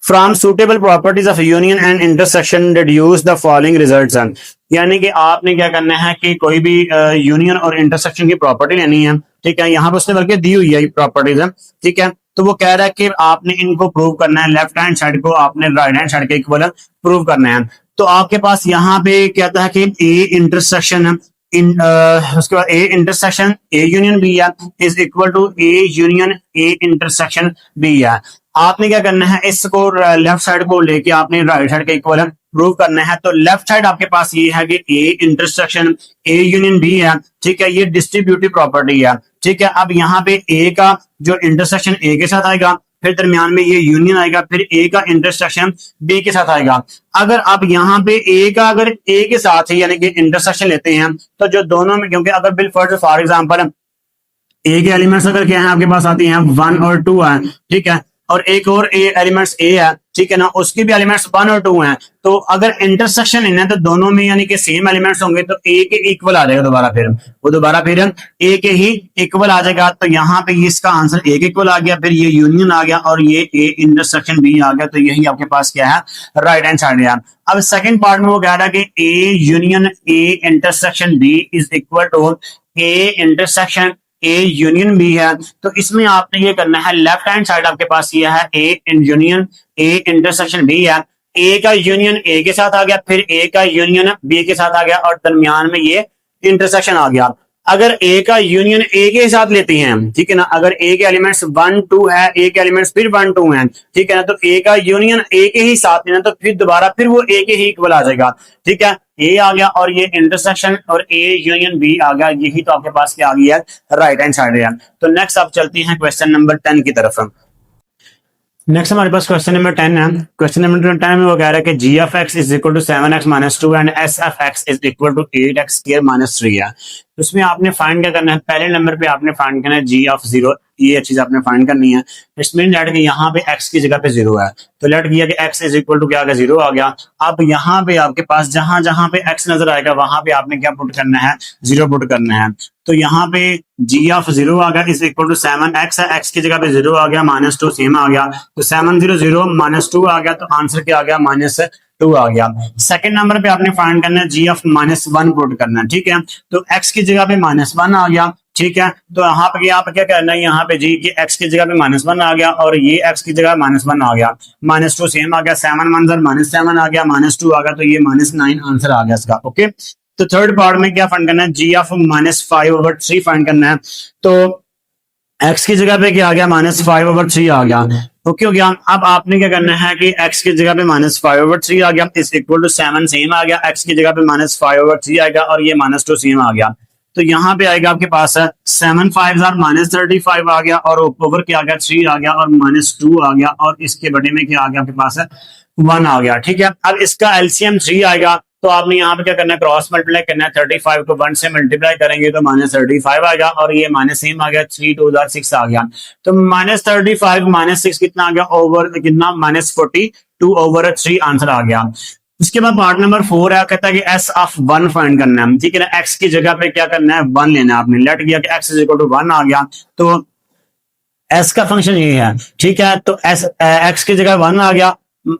from suitable properties of union and intersection deduce the following results. यानी कि आपने क्या करना है कि कोई भी यूनियन और इंटरसेक्शन की प्रॉपर्टी लेनी है। ठीक है, यहाँ पे उसने बल्कि दी हुई है प्रॉपर्टीज है। ठीक है, तो वो कह रहा है कि आपने इनको प्रूव करना है, लेफ्ट हैंड साइड को आपने राइट हैंड साइड के इक्वल प्रूव करना है। तो आपके पास यहाँ पे कहता है कि ए इंटरसेक्शन उसके बाद A intersection A union B है is equal to A union A intersection B है। आपने क्या करना है, इसको लेफ्ट साइड को लेके आपने राइट साइड के इक्वल प्रूव करना है। तो लेफ्ट साइड आपके पास ये है कि A intersection A union B है। ठीक है, ये डिस्ट्रीब्यूटिव प्रॉपर्टी है। ठीक है, अब यहाँ पे ए का जो इंटरसेक्शन ए के साथ आएगा, फिर दरमियान में ये यूनियन आएगा, फिर ए का इंटरसेक्शन बी के साथ आएगा। अगर आप यहाँ पे ए का अगर ए के साथ ही यानी कि इंटरसेक्शन लेते हैं तो जो दोनों में, क्योंकि अगर बिल फॉर एग्जाम्पल ए के एलिमेंट्स अगर क्या है आपके पास आती हैं 1 और 2 है। ठीक है, और एक और एलिमेंट्स ए है, ठीक है ना, उसके भी एलिमेंट्स 1 और 2 हैं, तो अगर इंटरसेक्शन इन है तो दोनों में यानी कि सेम एलिमेंट्स होंगे तो ए के इक्वल आ जाएगा दोबारा, फिर वो दोबारा फिर ए के ही इक्वल आ जाएगा। तो यहाँ पे इसका आंसर ए के इक्वल आ गया, फिर ये यूनियन आ गया और ये ए इंटरसेक्शन बी आ गया, तो यही आपके पास क्या है, राइट हैंड साइड है। अब सेकंड पार्ट में वो कह रहा है कि A union A intersection B is equal to A intersection A union B है। तो इसमें आपने ये करना है, लेफ्ट हैंड साइड आपके पास ये है A union A intersection B है, ए का यूनियन ए के साथ आ गया, फिर ए का यूनियन बी के साथ आ गया और दरमियान में ये इंटरसेक्शन आ गया। अगर ए का यूनियन ए के साथ लेते हैं, ठीक है ना, अगर ए के एलिमेंट्स 1 2 है, ए के एलिमेंट्स फिर 1 2 हैं, ठीक है ना, तो ए का यूनियन ए के ही साथ लेना, तो फिर दोबारा फिर वो ए के ही इक्वल आ जाएगा, ठीक है, ए आ गया और ये इंटरसेक्शन और ए यूनियन बी आ गया, यही तो आपके पास क्या आ गया, राइट हैंड साइड है। तो नेक्स्ट आप चलती हैं क्वेश्चन नंबर 10 की तरफ। नेक्स्ट हमारे पास क्वेश्चन नंबर 10 है। क्वेश्चन नंबर 10 में वो कह रहा है कि G of x is equal to 7x minus 2 and S of x is equal to 8x square minus 3 है। तो उसमें आपने फाइंड क्या करना है, पहले नंबर पे आपने फाइंड करना है जी ऑफ 0, ये चीज आपने फाइंड करनी है। इसमें लेट के यहाँ पे x की जगह पे 0 है, तो लेट किया कि x इज इक्वल टू क्या आ गया, 0 आ गया। अब यहाँ पे आपके पास जहां जहां पे x नजर आएगा वहां पे आपने क्या पुट करना है, 0 पुट करना है। तो यहाँ पे g ऑफ 0 आ गया इज इक्वल टू 7x है, x की जगह पे 0 आ गया, माइनस 2 सेम आ गया, तो 7 0 0 माइनस 2 आ गया, तो आंसर क्या आ गया, माइनस 2 आ गया। सेकंड नंबर पे आपने फाइंड करना है g ऑफ माइनस 1 पुट करना है, ठीक है, तो x की जगह पे माइनस 1 आ गया, ठीक है, तो यहाँ पे क्या करना है, यहाँ पे जी की x की जगह पे माइनस 1 आ गया और ये x की जगह माइनस 1 आ गया, माइनस 2 सेम आ गया, 7 1 माइनस 7 आ गया, माइनस 2 आ गया, तो ये माइनस 9 आंसर आ गया इसका। ओके, तो थर्ड पार्ट में क्या फाइंड करना है, जी ऑफ माइनस 5/3 फाइंड करना है। तो x की जगह पे क्या आ गया, माइनस 5/3 आ गया। ओके हो गया। अब आपने क्या करना है कि x की जगह पे माइनस 5/3 आ गया इज इक्वल टू 7 सेम आ गया, x की जगह पे माइनस 5/3 आएगा और ये माइनस 2 सेम आ गया, तो यहाँ पे आएगा आपके पास 7 5 माइनस 35 आ गया और ओवर क्या आ गया, 3 आ गया और माइनस 2 आ गया और इसके बटे में क्या आ गया आपके पास 1 आ गया, ठीक है। अब इसका एलसीएम 3 आएगा, तो आपने यहाँ पे क्या करना है, क्रॉस मल्टीप्लाई करना है, 35 को 1 से मल्टीप्लाई करेंगे तो माइनस 35 आएगा और ये माइनस सेम आ गया, 3 2 6 आ गया, तो माइनस 35 माइनस 6 कितना आ गया, ओवर कितना, माइनस 42/3 आंसर आ गया। उसके बाद पार्ट नंबर 4 है, कहता है कि एस ऑफ 1 फाइंड करना है, ठीक है ना, एक्स की जगह पे क्या करना है, 1 लेना है आपने, लेट किया कि एक्स इज इक्वल टू 1 आ गया, तो एस का फंक्शन ये है, ठीक है, तो एस एक्स की जगह 1 आ गया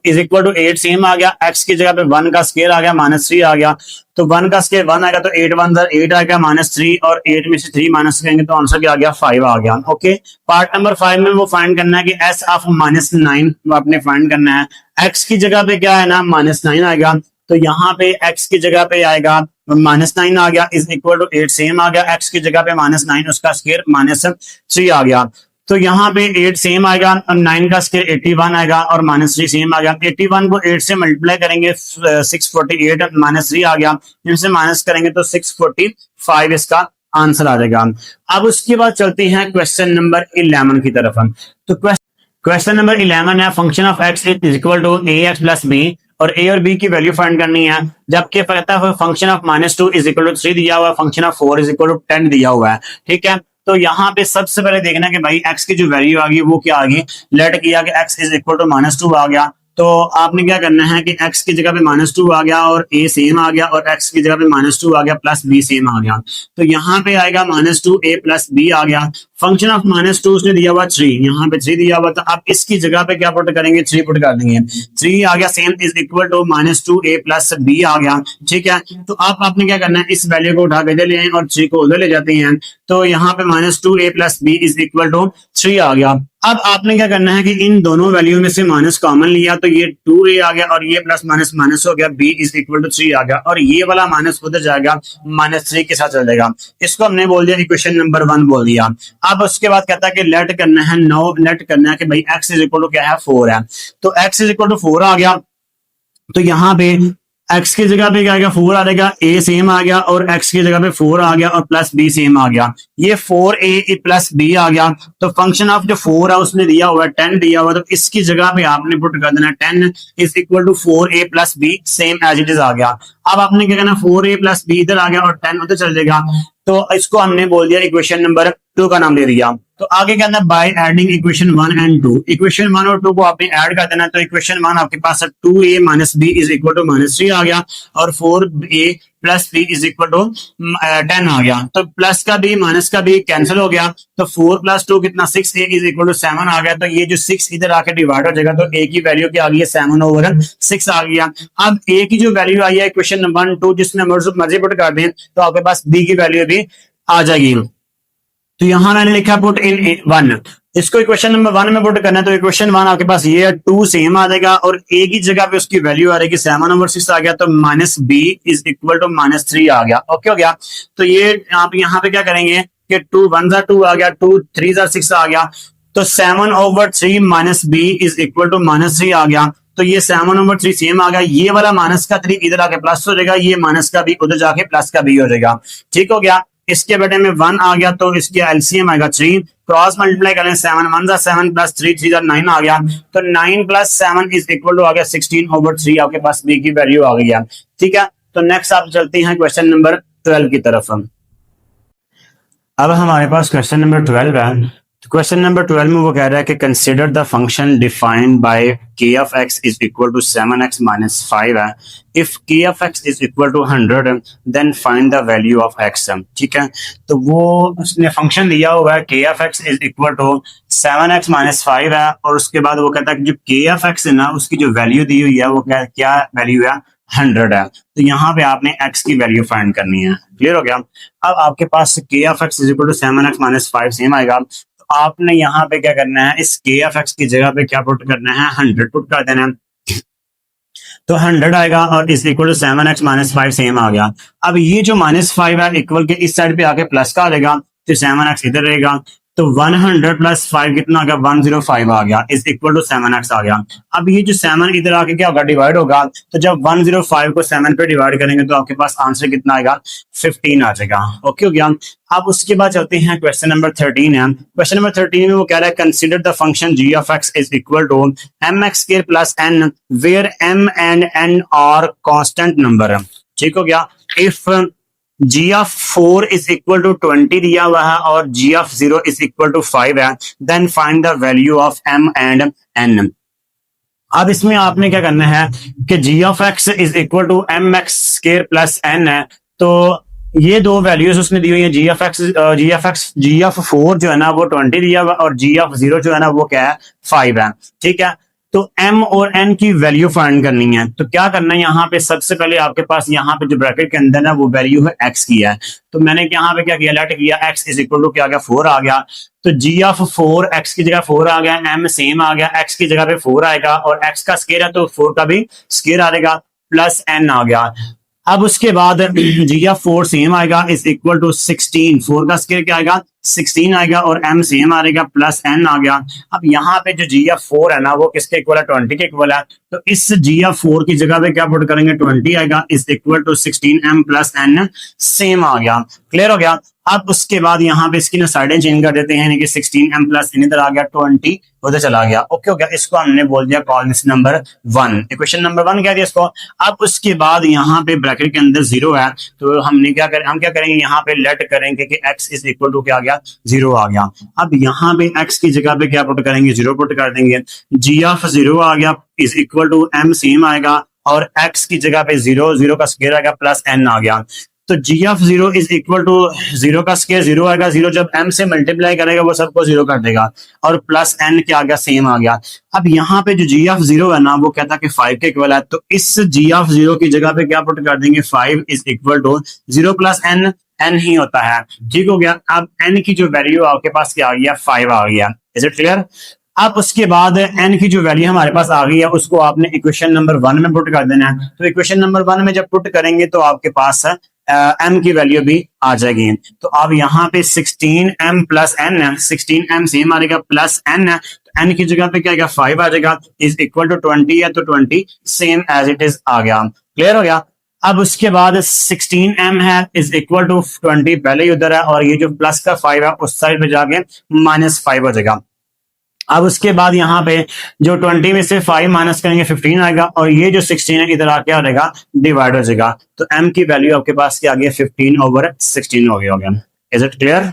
इज इक्वल टू 8 सेम आ गया, एक्स की जगह पे 1 का स्क्वायर आ गया, माइनस 3 आ गया, तो 1 का स्क्वायर 1 आएगा, तो 8 1 8 आ गया, माइनस 3 और 8 में से 3 माइनस करेंगे तो आंसर क्या आ गया, 5 आ गया। ओके, पार्ट नंबर 5 में वो फाइंड करना है कि एस ऑफ माइनस 9 वो आपने फाइंड करना है, एक्स की जगह पे क्या है ना, माइनस 9 आएगा, तो यहाँ पे x की जगह पे आएगा माइनस 9 आ गया इज इक्वल टू 8 सेम आ गया, x की जगह पे माइनस 9 उसका स्क्वायर माइनस 3 आ गया, तो यहाँ पे 8 सेम आएगा और 9 का स्क्वायर 81 आएगा और माइनस 3 सेम आ गया, 81 को 8 से मल्टीप्लाई करेंगे 648 माइनस 3 आ गया, इनसे माइनस करेंगे तो 645 इसका आंसर आ जाएगा। अब उसके बाद चलती हैं क्वेश्चन नंबर 11 की तरफ। तो क्वेश्चन नंबर 11 है, function of x is equal to a x plus b, और ए और बी की वैल्यू फाइंड करनी है, जबकि पता है function of -2 is equal to 3 दिया हुआ है, function of 4 is equal to 10 दिया हुआ है, ठीक है। तो यहाँ पे सबसे पहले देखना कि भाई x की जो वैल्यू आ गई वो क्या आ गई, लेट किया कि x इज इक्वल टू -2 आ गया, तो आपने क्या करना है कि x की जगह पे -2 आ गया और a सेम आ गया और x की जगह पे -2 आ गया प्लस b सेम आ गया, तो यहाँ पे आएगा -2 a प्लस b आ गया, फंक्शन ऑफ -2 उसने दिया हुआ 3, यहाँ पे 3 दिया हुआ, तो आप इसकी जगह पे क्या पुट करेंगे, 3 पुट कर देंगे, 3 आ गया same is equal to -2 a plus b आ गया, ठीक है। तो आप आपने क्या करना है, इस वैल्यू को उठा के इधर ले आए और 3 को उधर ले जाते हैं, तो यहाँ पे -2 a plus b is equal to 3 आ गया। अब आपने क्या करना है कि इन दोनों वैल्यू में से माइनस कॉमन लिया, तो ये 2a आ गया और ये प्लस माइनस माइनस हो गया, b इज इक्वल टू 3 आ गया और ये वाला माइनस उधर जाएगा, -3 के साथ चल जाएगा, इसको हमने बोल दिया इक्वेशन नंबर 1 बोल दिया। अब उसके बाद कहता है कि लेट करना है, नो लेट करना है कि भाई x इज इक्वल टू क्या है, 4 है, तो x इज इक्वल टू 4 आ गया, तो यहाँ पे x की जगह पे क्या आएगा, 4 आ जाएगा, a सेम आ गया और x की जगह पे 4 आ गया और प्लस b सेम आ गया, ये 4a प्लस b आ गया, तो फंक्शन ऑफ जो 4 है उसने दिया हुआ है 10 दिया हुआ है, तो इसकी जगह पे आपने पुट कर देना 10 is equal to 4a plus b same as it is आ गया। अब आपने क्या करना, 4a प्लस b इधर आ गया और 10 उधर चल जाएगा, तो इसको हमने बोल दिया इक्वेशन नंबर 2 का नाम दे दिया। तो आगे क्या है, by adding equation 1 and 2, equation 1 और 2 को आपने ऐड कर देना। तो इक्वेशन 1 आपके पास 2a minus B is equal to -3 आ गया, और 4a plus b is equal to 10 आ गया। तो प्लस का बी माइनस का बी कैंसिल हो गया, तो 4 प्लस 2 कितना 6a इज इक्वल टू 7 आ गया। तो ये जो 6 इधर आके डिवाइड हो जाएगा, तो a की वैल्यू क्या आ गई है, 7/6 आ गया। अब a की जो वैल्यू आई है इक्वेशन 1 2 जिसमें मर्जी पुट कर दें, तो आपके पास b की वैल्यू भी आ जाएगी। तो यहां मैंने लिखा पुट इन 1, इसको इक्वेशन नंबर 1 में पुट करना है। तो इक्वेशन 1 आपके पास ये 2 सेम आ जाएगा, और a की जगह पे उसकी वैल्यू आ रहेगी 7/6 आ गया, तो minus b is equal to -3 आ गया। ओके हो गया। तो ये आप यहाँ पे क्या करेंगे कि 2 1 2 आ गया, 2 3 6 आ गया, तो 7/3 minus b is equal to -3 आ गया। तो ये 7/3 सेम आ गया, ये वाला माइनस का 3 इधर आके प्लस हो जाएगा, ये माइनस का b उधर जाके प्लस का b हो जाएगा। ठीक हो गया। इसके बेटे में 1 आ गया, तो इसकी एलसीएम आएगा 3, क्रॉस मल्टीप्लाई करें 7 1 7 प्लस 3 3 9 आ गया, तो 9 प्लस 7 इज इक्वल टू आ गया 16/3, आपके पास b की वैल्यू आ गई है। ठीक है। तो नेक्स्ट आप चलते हैं क्वेश्चन नंबर 12 की तरफ। अब हमारे पास क्वेश्चन नंबर 12 है। तो क्वेश्चन नंबर 12 में वो कह रहा है कि consider the function defined by k of x is equal to 7x minus 5 है। If k of x is equal to 100 then find the value of x। ठीक है। तो वो उसने फंक्शन दिया हुआ है k of x is equal to 7x minus 5 है, और उसके बाद वो कहता है कि जो k of x है ना उसकी जो वैल्यू दी हुई है वो क्या वैल्यू है, 100 है। तो यहाँ पे आपने x की वैल्यू फाइंड करनी है। क्लियर हो गया। अब आपके पास k of x is equal to 7x minus 5 same आएगा, तो आपने यहाँ पे क्या करना है, इस k of x की जगह पे क्या पुट करना है, 100 पुट कर देना है। तो 100 आएगा, और is equal to 7x minus 5 same आ गया। अब ये जो -5 है इक्वल के इस साइड पे आके प्लस का आ जाएगा, तो 7x इधर रहेगा, तो 100 प्लस 5 कितना आ गया, 105 आ गया, इज इक्वल टू 7x आ गया। अब ये जो 7 इधर आके क्या होगा, डिवाइड होगा, तो जब 105 को 7 पे डिवाइड करेंगे तो आपके पास आंसर कितना आएगा, 15 आ जाएगा। ओके हो गया। अब उसके बाद चलते हैं क्वेश्चन नंबर 13 है। क्वेश्चन नंबर 13 में वो कह रहा है consider the function g of x is equal to mx square plus n where m and n are constant number. ठीक हो गया। If g of 4 is equal to 20 दिया हुआ है और g of 0 is equal to 5 है, then find the value of m and n। अब इसमें आपने क्या करना है कि g of x is equal to mx square plus n है, तो ये दो वैल्यूज उसने दी हुई है। g of 4 जो है ना वो 20 दिया हुआ, और g of 0 जो है ना वो क्या है, 5 है। ठीक है। तो m और n की वैल्यू फाइंड करनी है, तो क्या करना है, यहाँ पे सबसे पहले आपके पास यहाँ पे जो ब्रैकेट के अंदर ना वो वैल्यू है x की है, तो मैंने यहाँ पे क्या किया, लेट किया x इज इक्वल टू क्या आ गया, 4 आ गया। तो g of 4 x की जगह 4 आ गया, m सेम आ गया, x की जगह पे 4 आएगा, और x का स्केयर है तो 4 का भी स्केयर आएगा, प्लस n आ गया। अब उसके बाद g of 4 सेम आएगा, इज इक्वल टू 16, 4 का स्केयर क्या आएगा, 16 आएगा, और m सेम आएगा, प्लस n आ गया। अब यहाँ पे जो g of 4 है ना वो किसके इक्वल है, 20 के इक्वल है, तो इस g of 4 की जगह पे क्या पुट करेंगे, 20 आएगा, is equal to 16m plus n same आ गया। क्लियर हो गया। अब उसके बाद यहाँ पे इसकी ना साइडें चेंज कर देते हैं, यानी कि 16m प्लस n इधर आ गया, 20 उधर चला गया। ओके हो गया। इसको हमने बोल दिया कॉलम्स नंबर 1, इक्वेशन नंबर 1 कह दिया इसको। अब उसके बाद यहाँ पे ब्रैकेट के अंदर 0 है, तो हमने क्या करें, हम क्या करेंगे, यहाँ पे लेट करेंगे कि x इज इक्वल टू क्या आ गया, 0 आ गया। अब यहाँ पे x की जगह पे क्या पुट करेंगे, 0 पुट कर देंगे। g of 0 आ गया, is equal to m same आएगा, और x की जगह पे 0 0 का स्क्वायर आएगा, प्लस n आ गया। तो g of 0 is equal to 0 का स्क्वायर 0 आएगा, 0 जब m से मल्टीप्लाई करेगा वो सबको 0 कर देगा, और प्लस n क्या आ गया, सेम आ गया। अब यहाँ पे जो g of 0 है ना वो कहता है कि 5 के इक्वल है, तो इस g of 0 की जगह पे क्या पुट कर देंगे, 5 is equal to 0 plus n, n ही होता है। ठीक हो गया। अब n की जो वैल्यू आपके पास क्या आ गया, 5 आ गया। Is it clear. अब उसके बाद n की जो वैल्यू हमारे पास आ गई है उसको आपने इक्वेशन नंबर 1 में पुट कर देना है। तो इक्वेशन नंबर 1 में जब पुट करेंगे तो आपके पास m की वैल्यू भी आ जाएगी। तो अब यहाँ पे 16m प्लस n है, 16m सेम आ जाएगा, प्लस n है, तो n की जगह पे क्या आएगा, 5 आ जाएगा, इज इक्वल टू 20 है, तो 20 सेम एज इट इज आ गया। क्लियर हो गया। अब उसके बाद 16m है, इज इक्वल टू 20 पहले ही उधर है, और ये जो प्लस का 5 है उस साइड पे जाके -5 हो जाएगा। अब उसके बाद यहाँ पे जो 20 में से 5 माइनस करेंगे 15 आएगा, और ये जो 16 है इधर आके आ जाएगा, डिवाइड हो जाएगा। तो m की वैल्यू आपके पास क्या आ गया, 15/16 हो गया। Is it clear.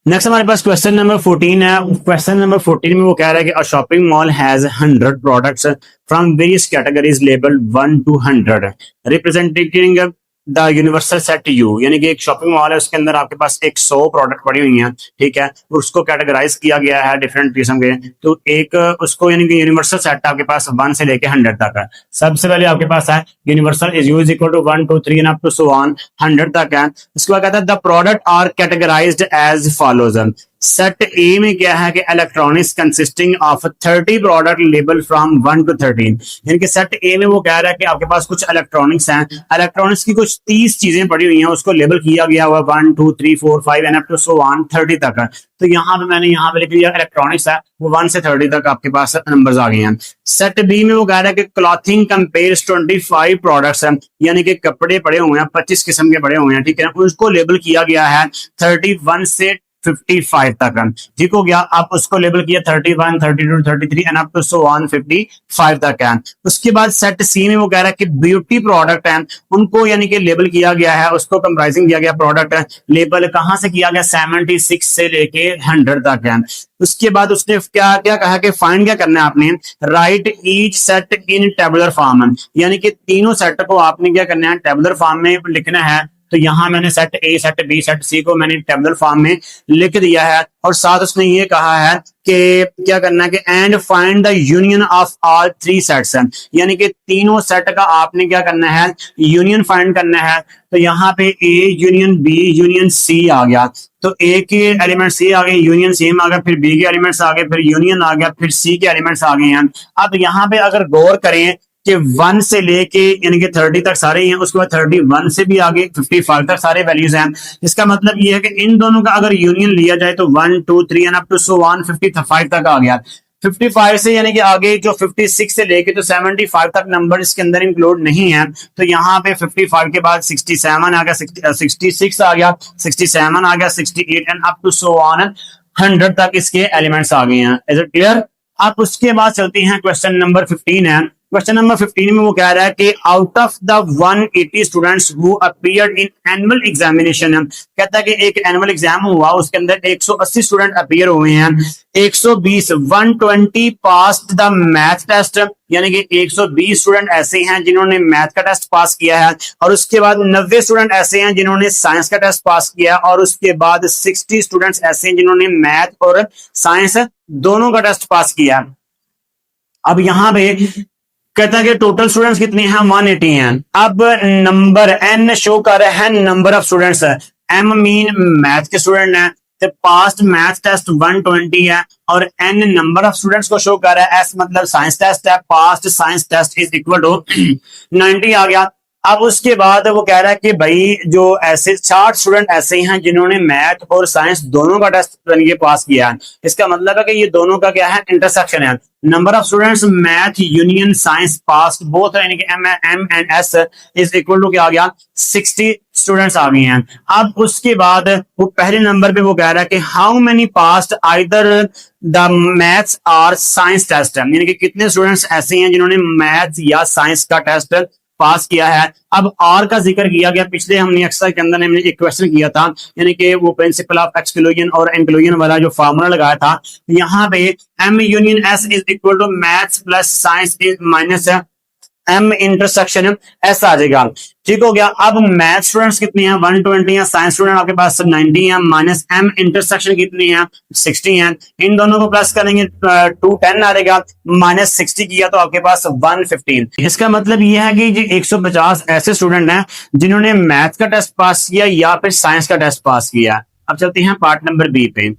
नेक्स्ट हमारे पास क्वेश्चन नंबर 14 है। क्वेश्चन नंबर 14 में वो कह रहा है कि अ shopping mall has 100 products from various categories labelled 1 to 100 representing the universal set you, यानी कि एक शॉपिंग मॉल है, उसके अंदर आपके पास 100 प्रोडक्ट पड़ी हुई हैं, ठीक है, उसको कैटेगराइज किया गया है डिफरेंट किस्म के, तो एक उसको यानी कि यूनिवर्सल सेट आपके पास 1 से लेके 100 तक है। सबसे पहले आपके पास है universal is U is equal to 1 2 3 and up to so on 100 तक है। उसके बाद कहता है the product are categorized as follows. Set A में क्या है कि electronics consisting of 30 product label from 1 to 13, यानी कि सेट ए में वो कह रहा है कि आपके पास कुछ इलेक्ट्रॉनिक्स हैं, इलेक्ट्रॉनिक्स की कुछ 30 चीजें पड़ी हुई हैं, उसको लेबल किया गया हुआ 1 2 3 4 5 and up to so on 30 तक है। तो यहाँ पे मैंने यहाँ पे लिख लिया इलेक्ट्रॉनिक्स है, वो 1 से 30 तक आपके पास नंबर्स आ गए हैं। सेट बी में वो कह रहा है कि क्लॉथिंग कंपेयर्स 25 प्रोडक्ट्स हैं, यानी कि कपड़े पड़े हुए हैं 25 किस्म के पड़े हुए हैं, ठीक है, उसको लेबल किया गया है 31 से 55 तक, ठीक हो गया। आप उसको लेबल किया 31 32 33 and up to so on 55 तक है। उसके बाद सेट सी में वो कह रहा है कि ब्यूटी प्रोडक्ट हैं, उनको यानी कि लेबल किया गया है, उसको कंप्राइजिंग किया गया प्रोडक्ट है, लेबल कहां से किया गया 76 से लेके 100 तक है। उसके बाद उसने क्या क्या कहा कि फाइंड क्या करना है आपने, राइट ईच सेट इन टेबुलर फॉर्म, यानी कि तीनों सेट को आपने क्या करना है टेबुलर फॉर्म में लिखना है। तो यहां मैंने set A set B set C को मैंने टेबुलर फॉर्म में लिख दिया है, और साथ उसने ये कहा है कि क्या करना है कि and find the union of all 3 sets, यानी कि तीनों सेट का आपने क्या करना है यूनियन फाइंड करना है। तो यहाँ पे A union B union C आ गया, तो ए के एलिमेंट सी आ गए, यूनियन सेम आ गया, फिर बी के एलिमेंट्स आ गए, फिर यूनियन आ गया, फिर सी के एलिमेंट्स आ गए हैं। अब यहाँ पे अगर गौर करें कि 1 से लेके यानी कि 30 तक सारे ही हैं, उसके बाद 31 से भी आगे 55 तक सारे वैल्यूज हैं। इसका मतलब ये है कि इन दोनों का अगर यूनियन लिया जाए तो 1 2 3 and up to so on 55 तक आ गया। 55 से यानी कि आगे जो 56 से लेके तो 75 तक नंबर इसके अंदर इंक्लूड नहीं है, तो यहाँ पे 55 के बाद 67 आ गया, 66 आ गया, 67 आ गया, 68 and up to so on 100 तक इसके एलिमेंट्स आ गए हैं। Is it clear? आप उसके बाद चलते हैं क्वेश्चन नंबर 15 है। क्वेश्चन नंबर 15 में वो कह रहा है कि out of the 180 students who appeared in annual examination, कहता है कि एक एनुअल एग्जाम हुआ, उसके अंदर 180 स्टूडेंट अपीयर हुए हैं, 120 पास्ड द मैथ टेस्ट, यानी कि 120 स्टूडेंट ऐसे हैं जिन्होंने मैथ का टेस्ट पास किया है, और उसके बाद 90 स्टूडेंट ऐसे हैं जिन्होंने साइंस का टेस्ट पास किया, और उसके बाद 60 स्टूडेंट्स ऐसे हैं जिन्होंने मैथ और साइंस दोनों का टेस्ट पास किया। अब यहां पे कहता है कि टोटल स्टूडेंट्स कितने हैं 180 हैं। अब नंबर एन शो कर रहा है number of students, M mean math के स्टूडेंट है, तो पास्ट मैथ टेस्ट 120 है, और एन नंबर ऑफ स्टूडेंट्स को शो कर रहा है, एस मतलब साइंस टेस्ट है, passed science test is equal to 90 आ गया। अब उसके बाद वो कह रहा है कि भाई जो ऐसे 60 स्टूडेंट ऐसे हैं जिन्होंने मैथ और साइंस दोनों का टेस्ट पास किया है। इसका मतलब है कि ये दोनों का क्या है इंटरसेक्शन है। Number of students math union science pass both यानी कि M and S is equal to क्या आ गया 60 स्टूडेंट्स आ गए हैं। अब उसके बाद वो पहले नंबर पे वो कह रहा है कि how many passed either the maths और साइंस टेस्ट, यानी कि कितने स्टूडेंट्स ऐसे हैं जिन्होंने मैथ्स या साइंस का टेस्ट पास किया है। अब आर का जिक्र किया गया, पिछले हमने एक्सरसाइज के अंदर हमने एक क्वेश्चन किया था, यानी कि वो प्रिंसिपल ऑफ एक्सक्लूजन और इंक्लूजन वाला जो फार्मूला लगाया था, यहाँ पे M union S is equal to maths plus science is minus M intersection S आ जाएगा। ठीक हो गया। अब मैथ स्टूडेंट्स कितने हैं 120 हैं, साइंस स्टूडेंट आपके पास 90 हैं, माइनस एम इंटरसेक्शन कितनी है 60 हैं। इन दोनों को प्लस करेंगे 210 आ जाएगा, माइनस 60 किया तो आपके पास 115। इसका मतलब ये है कि 150 ऐसे स्टूडेंट हैं जिन्होंने मैथ का टेस्ट पास किया या फिर साइंस का टेस्ट पास किया। अब चलते हैं पार्ट नंबर बी पे।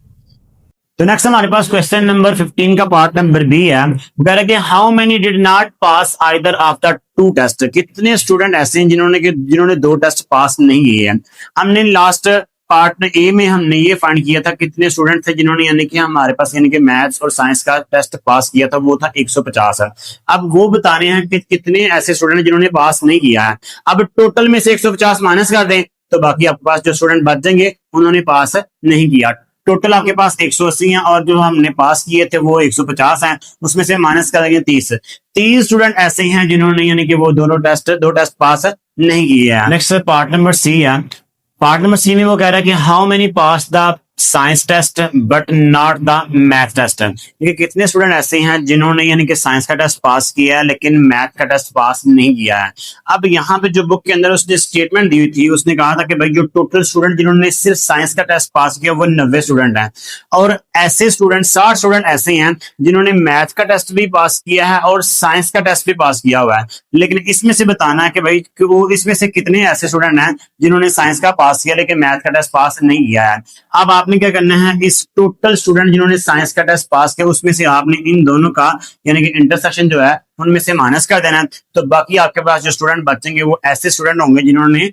तो नेक्स्ट हमारे पास क्वेश्चन नंबर 15 का पार्ट नंबर बी है। कह रहा है कि how many did not pass either of the 2 test, कितने स्टूडेंट ऐसे हैं जिन्होंने 2 टेस्ट पास नहीं किए हैं। हमने लास्ट पार्ट ए में हमने ये फाइंड किया था कितने स्टूडेंट थे जिन्होंने यानी कि हमारे पास यानी कि मैथ्स और साइंस का टेस्ट पास किया था, वो था 150 है। अब वो बताने हैं कि कितने ऐसे स्टूडेंट जिन्होंने पास नहीं किया है। अब टोटल में से 150 माइनस कर दें तो बाकी आपके पास जो स्टूडेंट बच जाएंगे उन्होंने पास नहीं किया। टोटल आपके पास 180 हैं और जो हमने पास किए थे वो 150 हैं, उसमें से माइनस करेंगे 30 स्टूडेंट ऐसे हैं जिन्होंने यानी कि वो दो टेस्ट पास नहीं किए हैं। नेक्स्ट पार्ट नंबर सी है। पार्ट नंबर सी में वो कह रहा है कि how many pass the science test but not the math test. देखिए कितने स्टूडेंट ऐसे हैं जिन्होंने यानी कि साइंस का टेस्ट पास किया है लेकिन मैथ का टेस्ट पास नहीं किया है। अब यहाँ पे जो बुक के अंदर उसने स्टेटमेंट दी हुई थी, उसने कहा था कि भाई जो टोटल स्टूडेंट जिन्होंने सिर्फ साइंस का टेस्ट पास किया वो 90 स्टूडेंट हैं, और ऐसे स्टूडेंट 60 स्टूडेंट ऐसे हैं जिन्होंने मैथ का टेस्ट भी पास किया है और साइंस का टेस्ट भी पास किया हुआ है। लेकिन इसमें से बताना है कि भाई वो इसमें से कितने ऐसे स्टूडेंट हैं जिन्होंने साइंस का पास किया लेकिन मैथ का टेस्ट पास नहीं किया है। अब आपने क्या करना है, इस टोटल स्टूडेंट जिन्होंने साइंस का टेस्ट पास किया उसमें से आपने इन दोनों का यानी कि इंटरसेक्शन जो है उनमें से माइनस कर देना है। तो बाकी आपके पास जो स्टूडेंट बचेंगे वो ऐसे स्टूडेंट होंगे जिन्होंने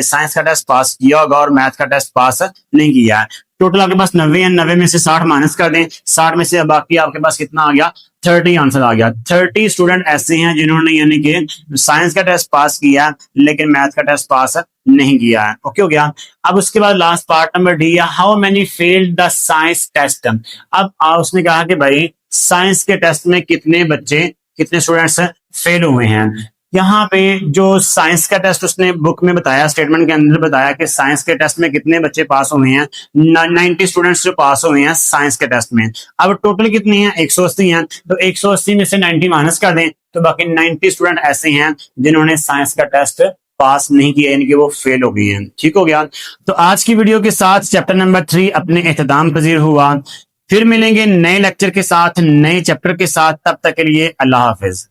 साइंस का टेस्ट पास किया होगा और मैथ का टेस्ट पास नहीं किया है। टोटल आपके पास 90 है, 90 में से 60 माइनस कर दें, 60 में से बाकी आपके पास कितना आ गया, 30 आंसर आ गया। 30 स्टूडेंट ऐसे हैं जिन्होंने यानी कि साइंस का टेस्ट पास किया लेकिन मैथ का टेस्ट पास नहीं किया है। ओके हो गया। अब उसके बाद लास्ट पार्ट नंबर डी है, how many failed the science test. अब उसने कहा कि भाई साइंस के टेस्ट में कितने बच्चे कितने स्टूडेंट्स फेल हुए हैं। यहाँ पे जो साइंस का टेस्ट उसने बुक में बताया, स्टेटमेंट के अंदर बताया कि साइंस के टेस्ट में कितने बच्चे पास हुए हैं, 90 स्टूडेंट्स जो पास हुए हैं साइंस के टेस्ट में। अब टोटल कितनी है, 180 हैं, तो 180 में से 90 माइनस कर दें तो बाकी 90 स्टूडेंट ऐसे हैं जिन्होंने साइंस का टेस्ट पास नहीं किया यानी कि वो फेल हो गए हैं। ठीक हो गया। तो आज की वीडियो के साथ चैप्टर नंबर 3 अपने इख्तिताम पजीर हुआ। फिर मिलेंगे नए लेक्चर के साथ, नए चैप्टर के साथ। तब तक के लिए अल्लाह हाफिज।